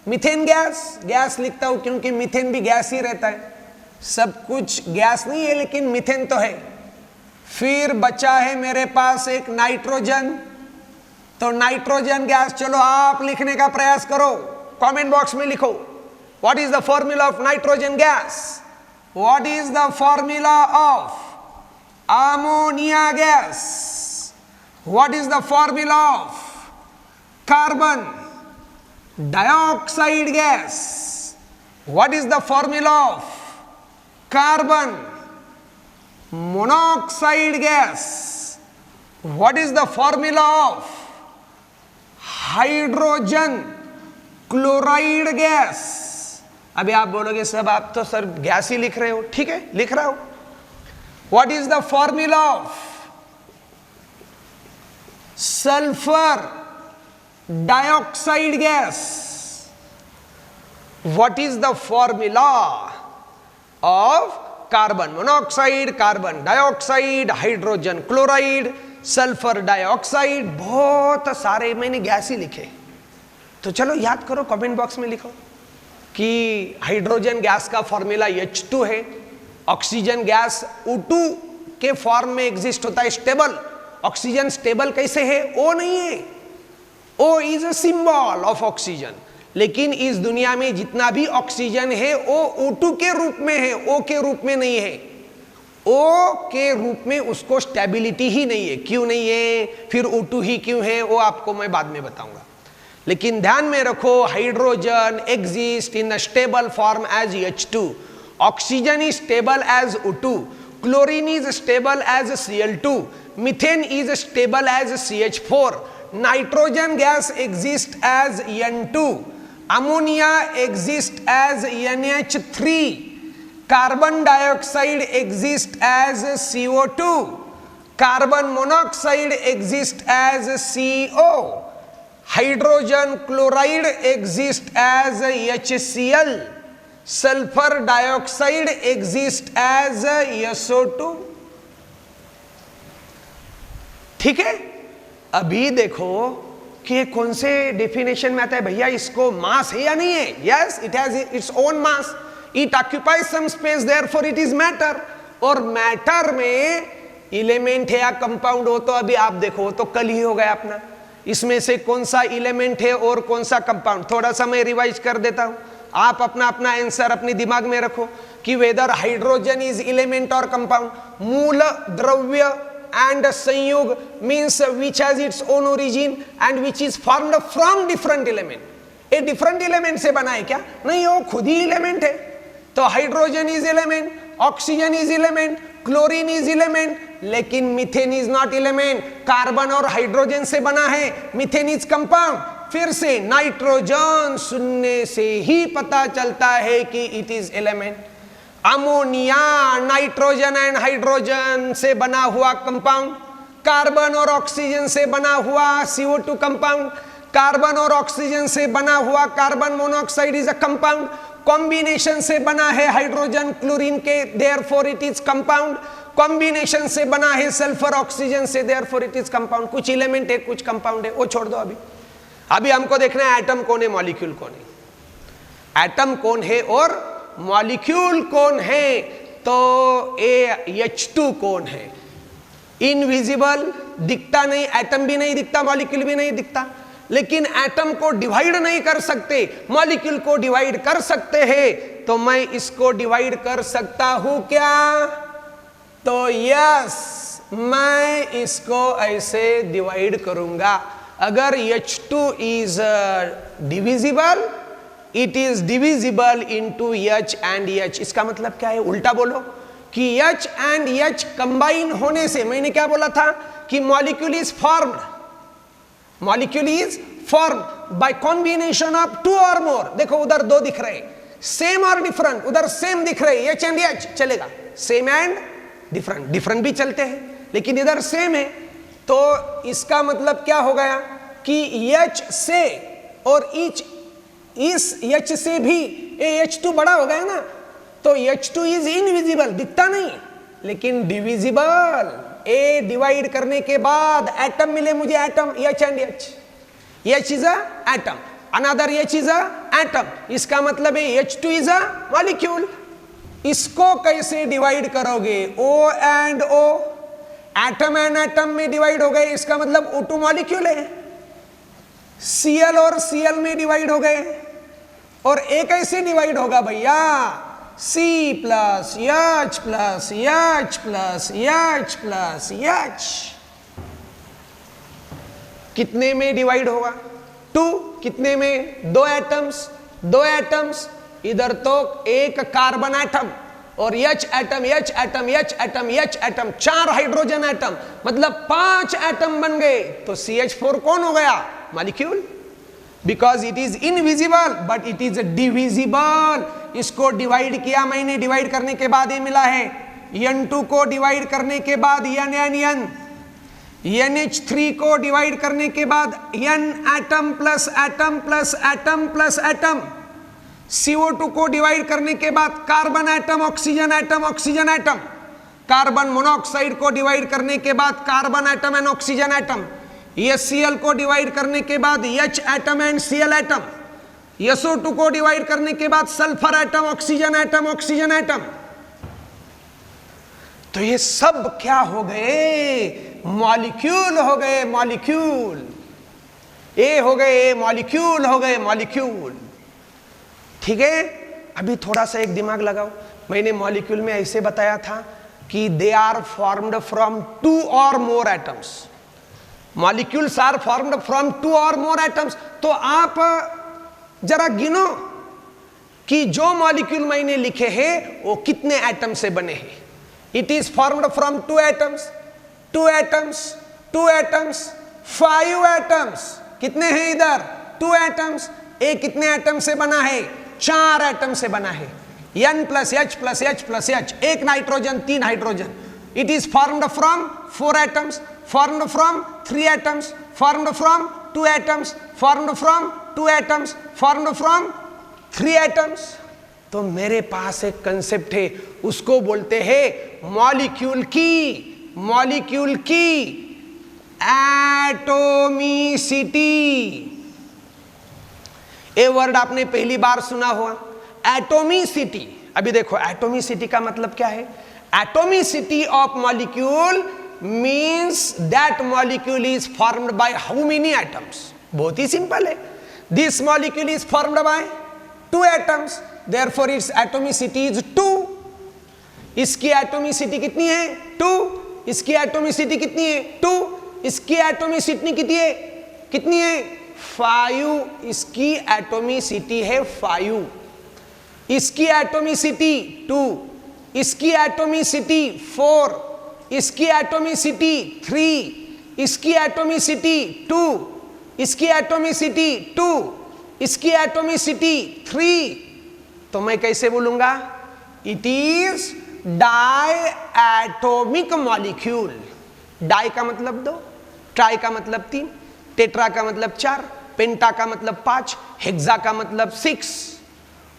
Speaker 1: मीथेन गैस, गैस लिखता हूं क्योंकि मीथेन भी गैस ही रहता है, सब कुछ गैस नहीं है लेकिन मीथेन तो है। फिर बचा है मेरे पास एक नाइट्रोजन, तो नाइट्रोजन गैस, चलो आप लिखने का प्रयास करो, कमेंट बॉक्स में लिखो what is the formula of nitrogen gas, what is the formula of ammonia gas, what is the formula of carbon dioxide gas, what is the formula of carbon monoxide gas, what is the formula of hydrogen chloride gas. अभी आप बोलोगे सब आप तो सर गैस ही लिख रहे हो, ठीक है लिख रहा हो। What is the formula of sulphur dioxide gas, what is the formula of carbon monoxide, carbon dioxide, hydrogen chloride, sulphur dioxide, बहुत सारे मैंने गैस ही लिखे। तो चलो याद करो, कमेंट बॉक्स में लिखो कि हाइड्रोजन गैस का फॉर्मूला H2 है, ऑक्सीजन गैस O2 के फॉर्म में एग्जिस्ट होता है, स्टेबल। ऑक्सीजन स्टेबल कैसे है? O नहीं है, O is a symbol of oxygen. लेकिन इस दुनिया में जितना भी ऑक्सीजन है वो O2 के रूप में है, O के रूप में नहीं है। O के रूप में उसको स्टेबिलिटी ही नहीं है। क्यों नहीं है, फिर O2 ही क्यों है, वो आपको मैं बाद में बताऊंगा। लेकिन ध्यान में रखो, hydrogen exist in the stable form as H2, oxygen is stable as O2, chlorine is stable as Cl2, methane is stable as CH4, nitrogen gas exist as N2, ammonia exist as NH3, carbon dioxide exist as CO2, carbon monoxide exist as CO, hydrogen chloride exist as HCl, sulphur dioxide exist as SO2। ठीक है, अभी देखो कि ये कौन से डेफिनेशन में आता है भैया, इसको मास है या नहीं है? Yes, it has its own mass, it occupies some space, therefore it is matter. और मैटर में एलिमेंट है या कंपाउंड हो, तो अभी आप देखो तो कल ही हो गया अपना, इसमें से कौन सा एलिमेंट है और कौन सा कंपाउंड। थोड़ा सा मैं रिवाइज कर देता हूं, आप अपना अपना आंसर अपने दिमाग में रखो कि वेदर हाइड्रोजन इज एलिमेंट और कंपाउंड। मूल द्रव्य and संयोग means which has its own origin and which is formed from different element. ये different element से बना है क्या? नहीं, वो खुद ही element है। तो hydrogen is element, oxygen is element, chlorine is element, लेकिन methane is not element. Carbon और हाइड्रोजन से बना है, मीथेन इज कंपाउंड। फिर से नाइट्रोजन सुनने से ही पता चलता है कि it is element. Ammonia nitrogen and hydrogen से बना हुआ कंपाउंड, कार्बन और ऑक्सीजन से बना हुआ CO2 कंपाउंड, कार्बन और ऑक्सीजन से बना हुआ carbon monoxide is a compound, combination से बना है हाइड्रोजन क्लोरीन के, therefore it is compound, combination से बना है सल्फर ऑक्सीजन से, देयरफॉर इट इज कंपाउंड। कुछ एलिमेंट है, कुछ कंपाउंड है, वो छोड़ दो। अभी हमको देखना है एटम कौन है, मॉलिक्यूल कौन है। एटम कौन है और मॉलिक्यूल कौन है, तो H2 कौन है? इनविजिबल, दिखता नहीं, एटम भी नहीं दिखता, मॉलिक्यूल भी नहीं दिखता। लेकिन एटम को डिवाइड नहीं कर सकते, मॉलिक्यूल को डिवाइड कर सकते हैं। तो मैं इसको डिवाइड कर सकता हूं क्या? तो यस, मैं इसको ऐसे डिवाइड करूंगा। अगर H2 is divisible, it is divisible into H and H। इसका मतलब क्या है? उल्टा बोलो कि H एंड H कंबाइन होने से, मैंने क्या बोला था कि molecule is formed, molecule is formed by combination of two और मोर। देखो उधर दो दिख रहे, सेम और डिफरेंट, उधर सेम दिख रहे, H एंड H चलेगा, सेम एंड डिफरेंट, डिफरेंट भी चलते हैं, लेकिन इधर सेम है। तो इसका मतलब क्या हो गया कि H से और इस H से भी H2 बड़ा हो गया ना, तो H2 इज इनविजिबल, दिखता नहीं, लेकिन डिविजिबल। ए डिवाइड करने के बाद एटम मिले मुझे, atom H and H, H is a atom, another H is a atom. इसका मतलब है H2 इज अ मॉलिक्यूल। इसको कैसे डिवाइड करोगे? O and O, atom and atom में डिवाइड हो गए, इसका मतलब O2 मॉलिक्यूल है। Cl और Cl में डिवाइड हो गए, और एक कैसे डिवाइड होगा भैया? C plus H plus H plus H plus H। कितने में डिवाइड होगा? 2। कितने में? 2 एटम्स, 2 एटम्स। इधर तो एक कार्बन एटम और H atom, H atom, H atom, H atom, 4 hydrogen atom, मतलब 5 एटम बन गए। तो CH4 कौन हो गया? Molecule. Because it is invisible but it is divisible. इसको डिवाइड किया मैंने, डिवाइड करने के बाद ये मिला है। N2 को डिवाइड करने के बाद N, NH3 को डिवाइड करने के बाद N atom plus atom plus atom plus atom. CO2 को डिवाइड करने के बाद carbon atom, oxygen atom, oxygen atom. Carbon monoxide को डिवाइड करने के बाद carbon atom and oxygen atom. HCl को डिवाइड करने के बाद H atom and Cl atom, SO2 को डिवाइड करने के बाद sulphur atom, oxygen atom, oxygen atom. तो ये सब क्या हो गए? मॉलिक्यूल हो गए, मॉलिक्यूल। ए हो गए मॉलिक्यूल, हो गए मॉलिक्यूल। ठीक है, अभी थोड़ा सा एक दिमाग लगाओ। मैंने मॉलिक्यूल में ऐसे बताया था कि दे आर फॉर्म्ड फ्रॉम 2 और more atoms. Molecules are formed from 2 और मोर एटम्स। तो आप जरा गिनो कि जो मॉलिक्यूल मैंने लिखे हैं वो कितने एटम से बने हैं। It is formed from 2 atoms, 2 atoms, 2 atoms, 5 atoms. कितने हैं इधर? 2 एटम्स। ए कितने एटम से बना है? 4 एटम से बना है। N plus H plus H plus H, 1 nitrogen, 3 hydrogen. It is formed from 4 atoms, formed from 3 atoms, formed from 2 atoms, formed from 2 atoms, formed from 3 atoms. तो मेरे पास एक कंसेप्ट है, उसको बोलते हैं मॉलिक्यूल की, मॉलिक्यूल की एटोमिसिटी। ये वर्ड आपने पहली बार सुना हुआ, एटोमिसिटी। अभी देखो एटोमिसिटी का मतलब क्या है? Atomicity of molecule means that molecule is formed by how many atoms. बहुत ही सिंपल है। This molecule is formed bye 2 atoms, therefore it's atomicity is 2। इसकी एटोमिसिटी कितनी है? 2। इसकी एटोमिसिटी कितनी है? 2। इसकी एटोमिसिटी कितनी है? कितनी है? 5। इसकी एटोमिसिटी है 5। इसकी एटोमिसिटी 2, इसकी एटोमिसिटी 4, इसकी एटोमिसिटी 3, इसकी एटोमिसिटी 2, इसकी एटोमिसिटी 2, इसकी एटोमिसिटी 3। तो मैं कैसे बोलूंगा? It is diatomic molecule. Di का मतलब 2, ट्राई का मतलब 3, टेट्रा का मतलब 4, पेंटा का मतलब 5, हेक्सा का मतलब 6।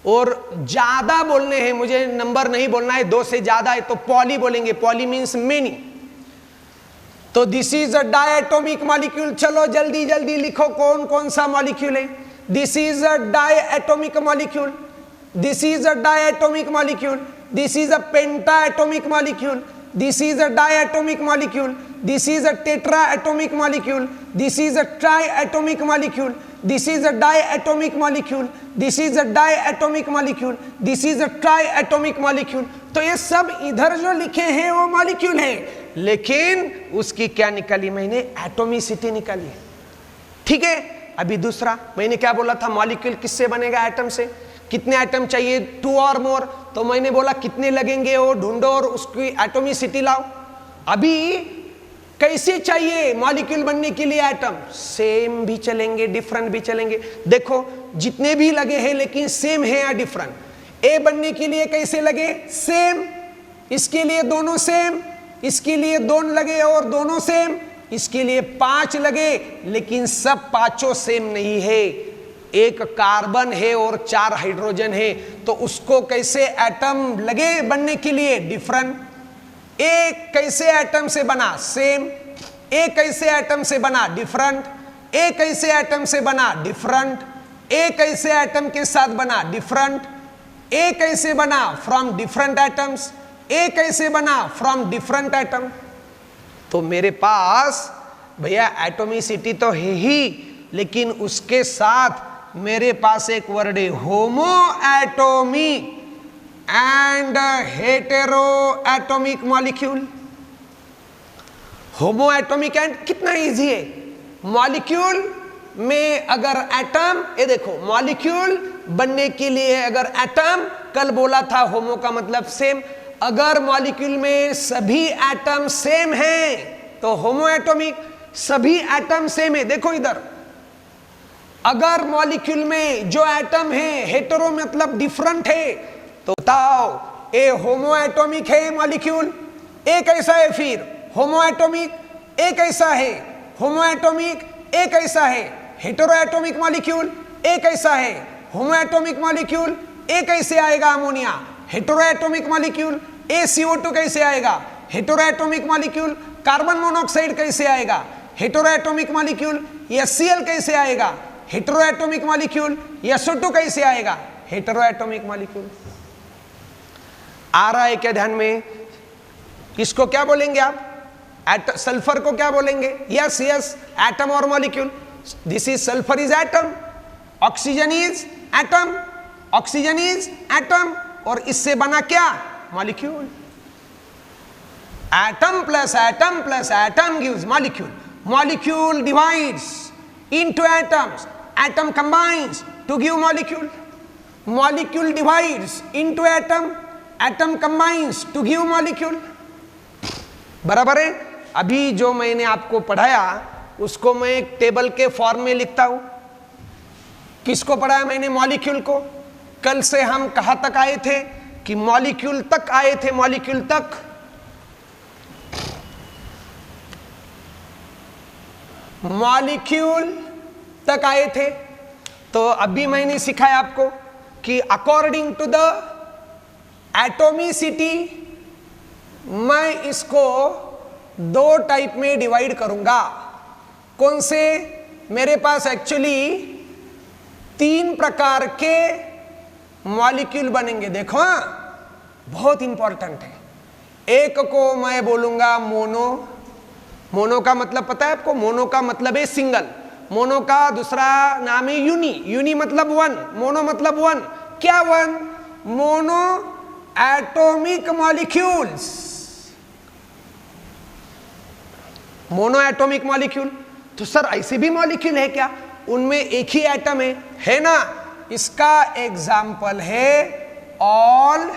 Speaker 1: और ज्यादा बोलने हैं, मुझे नंबर नहीं बोलना है, 2 से ज्यादा है तो पॉली बोलेंगे। Poly means many. तो this is a diatomic molecule. चलो जल्दी जल्दी लिखो कौन कौन सा मॉलिक्यूल है। This is a diatomic molecule, this is a diatomic molecule, this is a pentatomic molecule, this is a diatomic molecule, this is a tetraatomic molecule, this is a triatomic molecule, this is a diatomic molecule, this is a diatomic molecule, this is a triatomic molecule। तो ये सब इधर जो लिखे हैं वो मॉलिक्यूल है, लेकिन उसकी क्या निकाली मैंने? एटोमिसिटी निकाली है। ठीक है, अभी दूसरा मैंने क्या बोला था? मॉलिक्यूल किससे बनेगा? एटम से। कितने एटम चाहिए? 2 और मोर। तो मैंने बोला कितने लगेंगे वो ढूंढो और उसकी एटोमिसिटी लाओ। अभी कैसे चाहिए मॉलिक्यूल बनने के लिए एटम? सेम भी चलेंगे, डिफरेंट भी चलेंगे। देखो जितने भी लगे हैं लेकिन सेम है या डिफरेंट? ए बनने के लिए कैसे लगे? सेम। इसके लिए दोनों सेम, इसके लिए 2 लगे और दोनों सेम, इसके लिए 5 लगे लेकिन सब 5 सेम नहीं है। एक कार्बन है और 4 हाइड्रोजन है, तो उसको कैसे एटम लगे बनने के लिए? डिफरेंट। एक कैसे एटम से बना? सेम। एक कैसे एटम से बना? डिफरेंट। एक कैसे एटम से बना? डिफरेंट। एक कैसे एटम के साथ बना? डिफरेंट। एक कैसे बना? From different atoms. एक कैसे बना? From different atom. तो मेरे पास भैया एटोमिसिटी तो है ही, लेकिन उसके साथ मेरे पास एक वर्ड है homoatomic and heteroatomic molecule. Homoatomic and कितना इजी है। मॉलिक्यूल में अगर एटम, ये देखो मॉलिक्यूल बनने के लिए अगर एटम, कल बोला था होमो का मतलब सेम, अगर मॉलिक्यूल में सभी एटम सेम हैं तो होमो एटोमिक। सभी एटम सेम है, देखो इधर। अगर मॉलिक्यूल में जो एटम है हेटेरो मतलब डिफरेंट है, तो बताओ ए होमो एटोमिक है मॉलिक्यूल? एक ऐसा है, फिर होमो एटोमिक एक ऐसा है, होमो एटोमिक एक ऐसा है, हेटेरो एटोमिक मॉलिक्यूल एक ऐसा है, होमो एटोमिक मॉलिक्यूल एक कैसे आएगा? अमोनिया। हेटेरो एटोमिक मॉलिक्यूल ए CO2 कैसे आएगा? Hetero atomic molecule carbon monoxide कैसे आएगा? हेटेरोएटॉमिक मॉलिक्यूल, HCl कैसे आएगा, हेटेरोएटॉमिक मॉलिक्यूल, SO2 कैसे आएगा, हेटेरोएटॉमिक मॉलिक्यूल। आ रहा है क्या ध्यान में? इसको क्या बोलेंगे आप? सल्फर को क्या बोलेंगे? यस यस, एटम और molecule. This is sulphur is atom, oxygen is atom, oxygen is atom, और इससे बना क्या? Molecule. Atom plus atom plus atom gives molecule, molecule divides into atoms, atom combines to give molecule, molecule divides into atom, atom combines to give molecule। बराबर है? अभी जो मैंने आपको पढ़ाया उसको मैं एक टेबल के फॉर्म में लिखता हूं। किसको पढ़ाया मैंने? मॉलिक्यूल को। कल से हम कहां तक आए थे? कि मॉलिक्यूल तक आए थे, मॉलिक्यूल तक। मॉलिक्यूल तक आए थे। तो अभी मैंने सिखाया आपको कि अकॉर्डिंग टू द एटोमिसिटी मैं इसको दो टाइप में डिवाइड करूंगा। कौन से? मेरे पास एक्चुअली 3 प्रकार के मॉलिक्यूल बनेंगे। देखो बहुत इंपॉर्टेंट है। एक को मैं बोलूंगा मोनो। मोनो का मतलब पता है आपको? मोनो का मतलब है सिंगल। मोनो का दूसरा नाम है यूनी। यूनी मतलब वन, मोनो मतलब वन। क्या one? Mono atomic molecules. Mono atomic molecule. तो सर ऐसे भी मॉलिक्यूल है क्या? उनमें एक ही एटम है ना? इसका एग्जाम्पल है all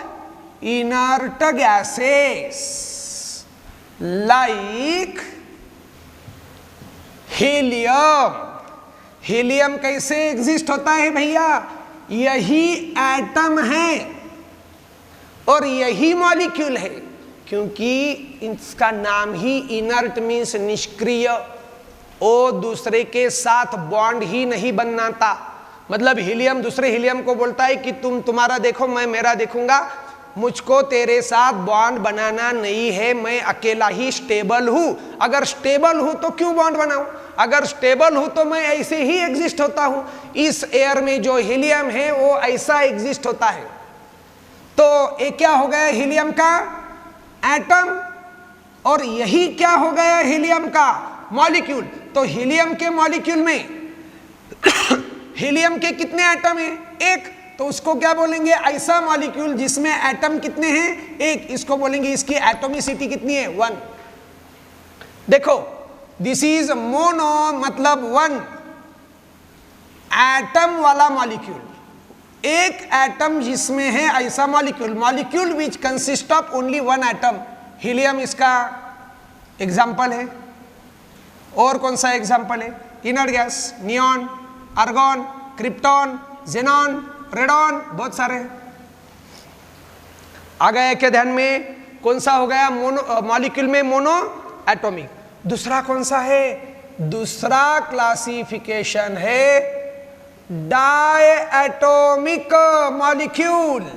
Speaker 1: inert gases like helium. Helium कैसे एग्जिस्ट होता है भैया? यही एटम है और यही मॉलिक्यूल है, क्योंकि इसका नाम ही इनर्ट मीन्स निष्क्रिय। वो दूसरे के साथ बॉन्ड ही नहीं बनाता। मतलब हीलियम दूसरे हीलियम को बोलता है कि तुम तुम्हारा देखो, मैं मेरा देखूंगा, मुझको तेरे साथ बॉन्ड बनाना नहीं है, मैं अकेला ही स्टेबल हूं। अगर स्टेबल हूं तो क्यों बॉन्ड बनाऊं? अगर स्टेबल हूं तो मैं ऐसे ही एग्जिस्ट होता हूं। इस एयर में जो हीलियम है वो ऐसा एग्जिस्ट होता है। तो ये क्या हो गया हीलियम का? एटम। और यही क्या हो गया हीलियम का? मॉलिक्यूल। तो हीलियम के मॉलिक्यूल में हीलियम के कितने एटम हैं? एक। तो उसको क्या बोलेंगे? ऐसा मॉलिक्यूल जिसमें एटम कितने हैं? एक। इसको बोलेंगे इसकी एटॉमिसिटी कितनी है? 1। देखो दिस इज मोनो मतलब 1 एटम वाला मॉलिक्यूल। एक एटम जिसमें है ऐसा molecule, molecule which consist of only 1 atom. Helium इसका एग्जाम्पल है। और कौन सा एग्जाम्पल है? Inert gas, neon, argon, krypton, xenon, radon, बहुत सारे हैं। आ गया क्या ध्यान में? कौन सा हो गया? मोनो मॉलिक्यूल में मोनो एटॉमिक। दूसरा कौन सा है? दूसरा क्लासिफिकेशन है डाई एटॉमिक मॉलिक्यूल।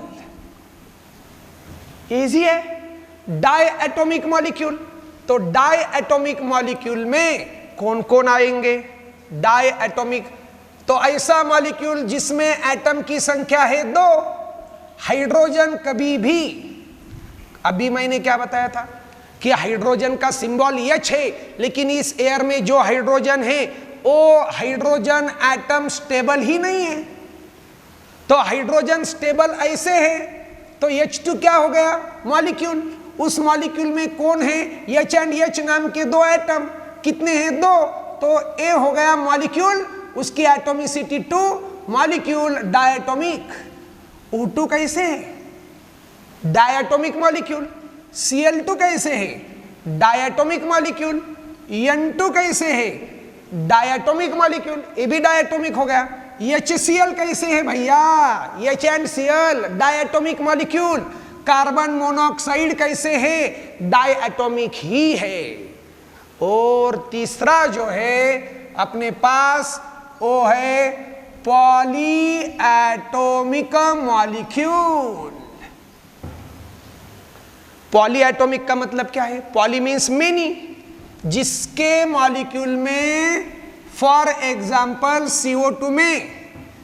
Speaker 1: इजी है, डाई एटॉमिक मॉलिक्यूल। तो डाई एटॉमिक मॉलिक्यूल में कौन कौन आएंगे? डाई एटॉमिक तो ऐसा मॉलिक्यूल जिसमें एटम की संख्या है 2। हाइड्रोजन कभी भी, अभी मैंने क्या बताया था कि हाइड्रोजन का सिंबल H है, लेकिन इस एयर में जो हाइड्रोजन है वो हाइड्रोजन एटम स्टेबल ही नहीं है। तो हाइड्रोजन स्टेबल ऐसे है, तो H2 क्या हो गया? मॉलिक्यूल। उस मॉलिक्यूल में कौन है? H एंड H नाम के 2 एटम। कितने हैं? 2। तो A हो गया मॉलिक्यूल, उसकी एटॉमिसिटी 2, मॉलिक्यूल डायटोमिक। O2 कैसे है? Diatomic molecule. Cl2 कैसे है? Diatomic molecule. N2 कैसे है? Diatomic molecule. ये भी डायटोमिक हो गया। HCl कैसे है भैया? H and Cl diatomic molecule. Carbon monoxide कैसे है? डायटोमिक ही है। और तीसरा जो है अपने पास वो है poly atomic molecule. Poly atomic का मतलब क्या है? Poly means many. जिसके मॉलिक्यूल में, फॉर एग्जाम्पल CO2 में,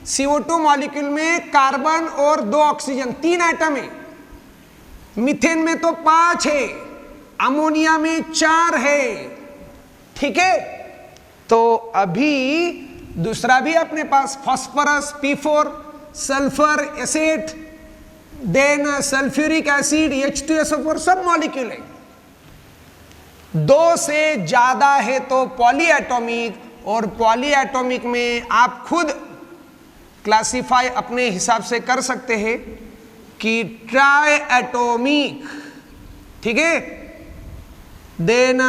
Speaker 1: CO2 मॉलिक्यूल में कार्बन और 2 ऑक्सीजन, 3 एटम है। मीथेन में तो 5 है, अमोनिया में 4 है। ठीक है, तो अभी दूसरा भी अपने पास, phosphorus P4, sulphur acid, then sulphuric acid H2SO4, सब मॉलिक्यूल है। 2 से ज्यादा है तो पॉलीएटॉमिक, और पॉलीएटॉमिक में आप खुद क्लासिफाई अपने हिसाब से कर सकते हैं कि ट्राइएटॉमिक, ठीक है, देन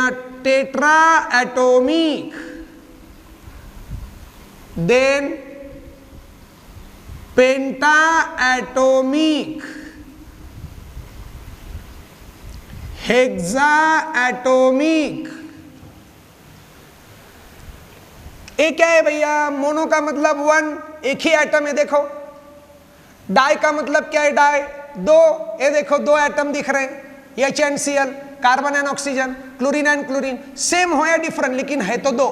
Speaker 1: टेट्राएटॉमिक, देन पेंटाएटॉमिक, हेक्साएटॉमिक। एक क्या है भैया? मोनो का मतलब 1, एक ही एटम है, देखो। डाई का मतलब क्या है? डाई 2, ये देखो 2 एटम दिख रहे हैं, HNCl, carbon and oxygen, chlorine and chlorine. Same हो या डिफरेंट, लेकिन है तो 2।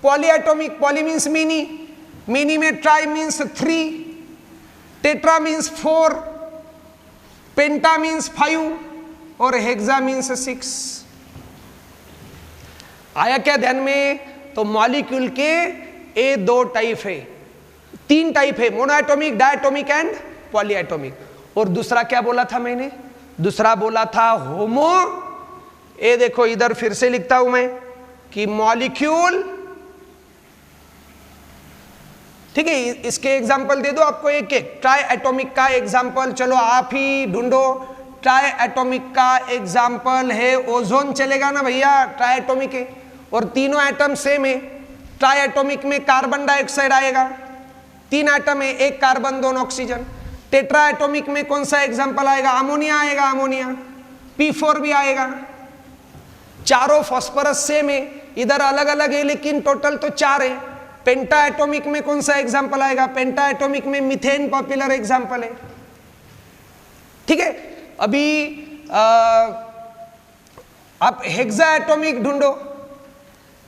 Speaker 1: Polyatomic, poly means mini, mini में ट्राई मीन्स 3, टेट्रा मीन्स 4, पेंटा मीन्स 5 और हेक्सा मीन्स 6। आया क्या ध्यान में? तो मॉलिक्यूल के ये 2 टाइप है, 3 टाइप है, मोनोएटॉमिक, डायटॉमिक एंड पॉलीएटॉमिक। और दूसरा क्या बोला था मैंने? दूसरा बोला था होमो। ये देखो इधर फिर से लिखता हूं मैं कि मॉलिक्यूल, ठीक है, इसके एग्जाम्पल दे दो आपको एक एक। ट्राइएटॉमिक का एग्जाम्पल चलो आप ही ढूंढो। ट्राइएटॉमिक का एग्जाम्पल है ओजोन, चलेगा ना भैया? ट्राइएटॉमिक है और तीनों एटम सेम है। ट्राइएटॉमिक में कार्बन डाइऑक्साइड आएगा, 3 एटम है, 1 कार्बन 2 ऑक्सीजन। टेट्राएटॉमिक में कौन सा एग्जाम्पल आएगा? अमोनिया आएगा, अमोनिया। P4 भी आएगा। चारों फास्फोरस सेम है, इधर अलग अलग है लेकिन टोटल तो 4 है। पेंटाएटॉमिक में कौन सा एग्जाम्पल आएगा? पेंटाएटॉमिक में मीथेन पॉपुलर एग्जाम्पल है। ठीक है, अभी आप हेक्साएटॉमिक ढूंढो।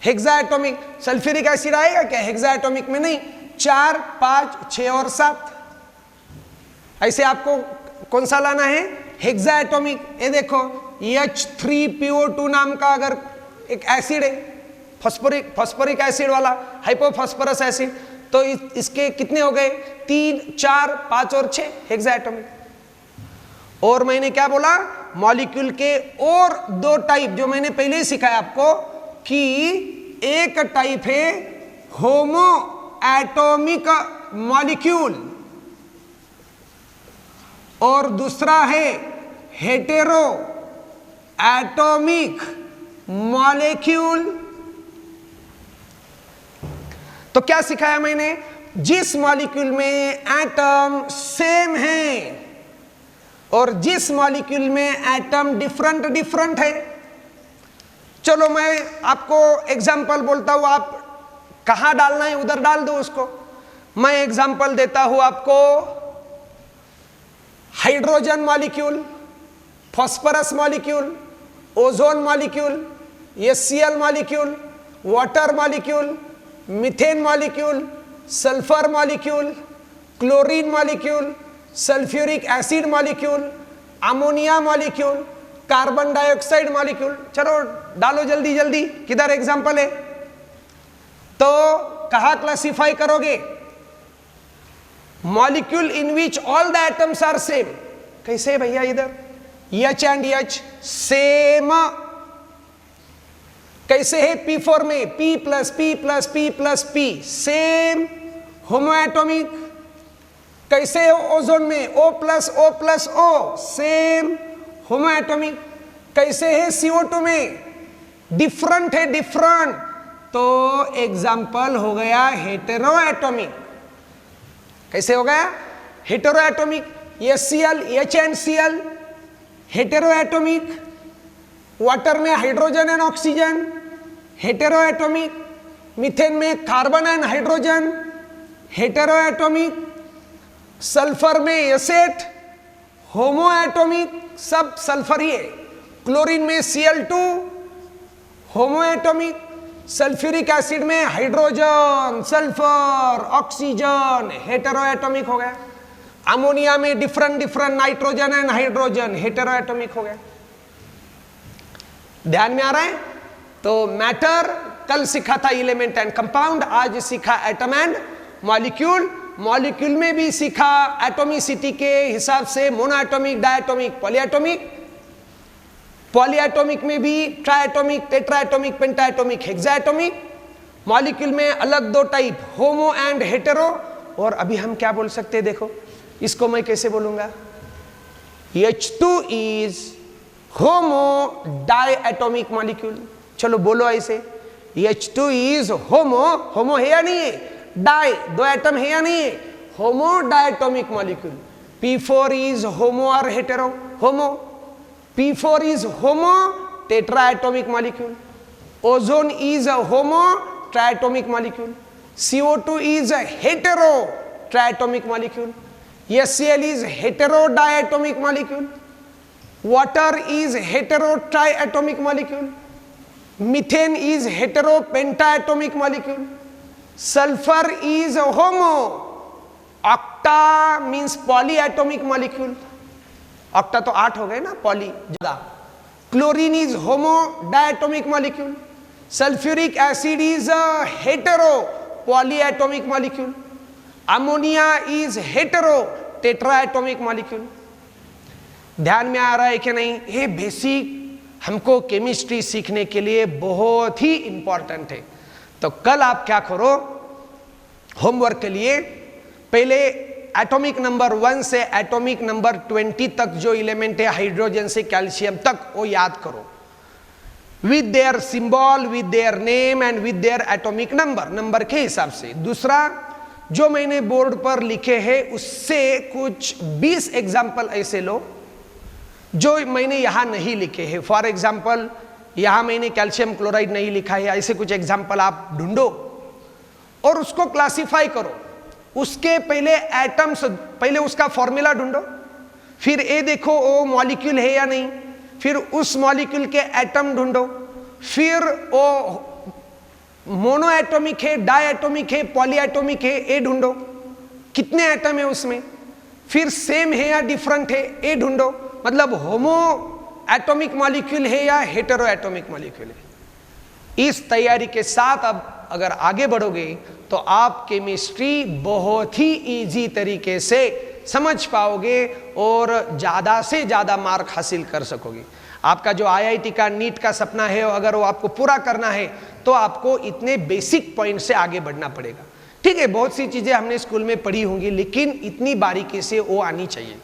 Speaker 1: हेक्साएटॉमिक सल्फ्यूरिक एसिड आएगा क्या हेक्साएटॉमिक में? नहीं। 4, 5, 6 और 7, ऐसे आपको कौन सा लाना है? हेक्साएटॉमिक। ये देखो H3PO2 नाम का अगर एक एसिड है, फॉस्फोरिक एसिड वाला, हाइपोफॉस्फोरस एसिड, तो इसके कितने हो गए? 3, 4, 5 और 6 हेक्साएटॉमिक। और मैंने क्या बोला? मॉलिक्यूल के और 2 टाइप जो मैंने पहले ही सिखाया आपको, कि एक टाइप है होमो एटॉमिक मॉलिक्यूल और दूसरा है हेटेरो एटॉमिक मॉलिक्यूल। तो क्या सिखाया मैंने? जिस मॉलिक्यूल में एटम सेम है और जिस मॉलिक्यूल में एटम डिफरेंट है। चलो मैं आपको एग्जाम्पल बोलता हूं, आप कहां डालना है उधर डाल दो उसको। मैं एग्जाम्पल देता हूं आपको, hydrogen molecule, phosphorus molecule, ozone molecule, HCl molecule, water molecule, methane molecule, sulphur molecule, chlorine molecule, sulphuric acid molecule, ammonia molecule, carbon dioxide molecule. चलो डालो जल्दी जल्दी, किधर एग्जाम्पल है? तो कहां क्लासिफाई करोगे? Molecule in which all the atoms are same. कैसे भैया? इधर H एंड H सेम। कैसे है? P4 में P plus P plus P plus P same homoatomic. कैसे है ओजोन में? O plus O plus O same homoatomic. कैसे है CO2 में? डिफरेंट है, डिफरेंट। तो एग्जाम्पल हो गया हेटेरोएटॉमिक। कैसे हो गया? Heteroatomic. HCl, HNCl heteroatomic. Water में hydrogen and oxygen heteroatomic. Methane में carbon and hydrogen heteroatomic. Sulphur में एसेट होमोएटॉमिक, सब सल्फर ही है। क्लोरीन में Cl2 homoatomic, sulphuric acid में hydrogen, sulphur, oxygen, heteroatomic हो गया। अमोनिया में different different nitrogen and hydrogen, heteroatomic हो गया। ध्यान में आ रहा है? तो मैटर कल सीखा था एलिमेंट एंड कंपाउंड, आज सीखा एटम एंड मॉलिक्यूल। मॉलिक्यूल में भी सीखा एटॉमिसिटी के हिसाब से मोनोएटॉमिक, डायटॉमिक, पॉलीएटॉमिक। पॉलीएटॉमिक में भी ट्राइएटॉमिक, टेट्राएटॉमिक, पेंटाएटॉमिक, हेक्साएटॉमिक। मॉलिक्यूल में अलग दो टाइप, होमो एंड हेटेरो। और अभी हम क्या बोल सकते हैं, देखो इसको मैं कैसे बोलूंगा, H2 इज होमो डायएटॉमिक मॉलिक्यूल। चलो बोलो ऐसे, H2 इज होमो, होमो है या नहीं है, डाई, दो एटम है या नहीं है, homo diatomic molecule. P4 is homo और hetero, homo. P4 is homo tetratomic molecule. Ozone is homo triatomic molecule. CO2 is hetero triatomic molecule. HCl is hetero diatomic molecule. Water is hetero triatomic molecule. Methane is hetero pentatomic molecule. Sulphur is homo, octa means polyatomic molecule. Octa तो 8 हो गए ना, पॉली ज्यादा। Chlorine is homo diatomic molecule. Sulphuric acid is hetero polyatomic molecule. Ammonia is hetero tetratomic molecule. ध्यान में आ रहा है कि नहीं? ये बेसिक हमको केमिस्ट्री सीखने के लिए बहुत ही इंपॉर्टेंट है। तो कल आप क्या करो, होमवर्क के लिए पहले एटॉमिक नंबर 1 से एटॉमिक नंबर 20 तक जो एलिमेंट है हाइड्रोजन से कैल्शियम तक, वो याद करो with their symbol, with their name and with their atomic number, number के हिसाब से। दूसरा, जो मैंने बोर्ड पर लिखे हैं उससे कुछ 20 एग्जाम्पल ऐसे लो जो मैंने यहां नहीं लिखे हैं। फॉर एग्जाम्पल, यहां मैंने कैल्शियम क्लोराइड नहीं लिखा है, ऐसे कुछ एग्जाम्पल आप ढूंढो और उसको क्लासिफाई करो। उसके पहले एटम्स, पहले उसका फॉर्मूला ढूंढो, फिर ये देखो वो मॉलिक्यूल है या नहीं, फिर उस मॉलिक्यूल के एटम ढूंढो, फिर वो मोनोएटॉमिक है, डायएटॉमिक है, पॉलीएटॉमिक है, ये ढूंढो कितने एटम है उसमें, फिर सेम है या डिफरेंट है ये ढूंढो, मतलब होमो एटॉमिक मॉलिक्यूल है या हेटेरो एटॉमिक मॉलिक्यूल है। इस तैयारी के साथ अब अगर आगे बढ़ोगे तो आप केमिस्ट्री बहुत ही इजी तरीके से समझ पाओगे और ज़्यादा से ज़्यादा मार्क हासिल कर सकोगे। आपका जो IIT का नीट का सपना है, अगर वो आपको पूरा करना है तो आपको इतने बेसिक पॉइंट से आगे बढ़ना पड़ेगा। ठीक है, बहुत सी चीज़ें हमने स्कूल में पढ़ी होंगी लेकिन इतनी बारीकी से वो आनी चाहिए।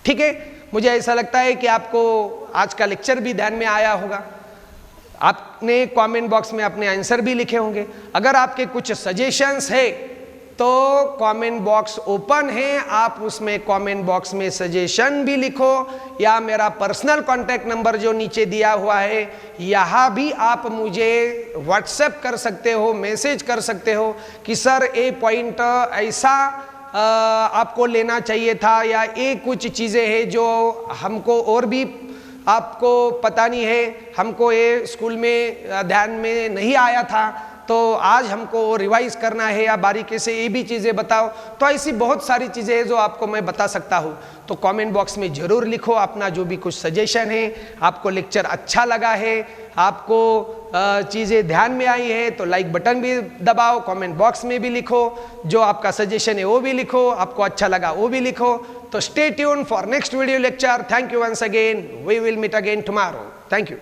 Speaker 1: ठीक है, मुझे ऐसा लगता है कि आपको आज का लेक्चर भी ध्यान में आया होगा। आपने कमेंट बॉक्स में अपने आंसर भी लिखे होंगे। अगर आपके कुछ सजेशंस है तो कमेंट बॉक्स ओपन है, आप उसमें कमेंट बॉक्स में सजेशन भी लिखो, या मेरा पर्सनल कांटेक्ट नंबर जो नीचे दिया हुआ है यहाँ भी आप मुझे व्हाट्सएप कर सकते हो, मैसेज कर सकते हो कि सर ये पॉइंट ऐसा आपको लेना चाहिए था, या ये कुछ चीज़ें हैं जो हमको और भी आपको पता नहीं है, हमको ये स्कूल में ध्यान में नहीं आया था तो आज हमको रिवाइज करना है, या बारीकी से ये भी चीज़ें बताओ। तो ऐसी बहुत सारी चीज़ें हैं जो आपको मैं बता सकता हूँ। तो कमेंट बॉक्स में ज़रूर लिखो अपना जो भी कुछ सजेशन है, आपको लेक्चर अच्छा लगा है, आपको चीज़ें ध्यान में आई है तो लाइक बटन भी दबाओ, कमेंट बॉक्स में भी लिखो, जो आपका सजेशन है वो भी लिखो, आपको अच्छा लगा वो भी लिखो। तो stay tune for next video lecture. Thank you once again, we will meet again tomorrow. Thank you.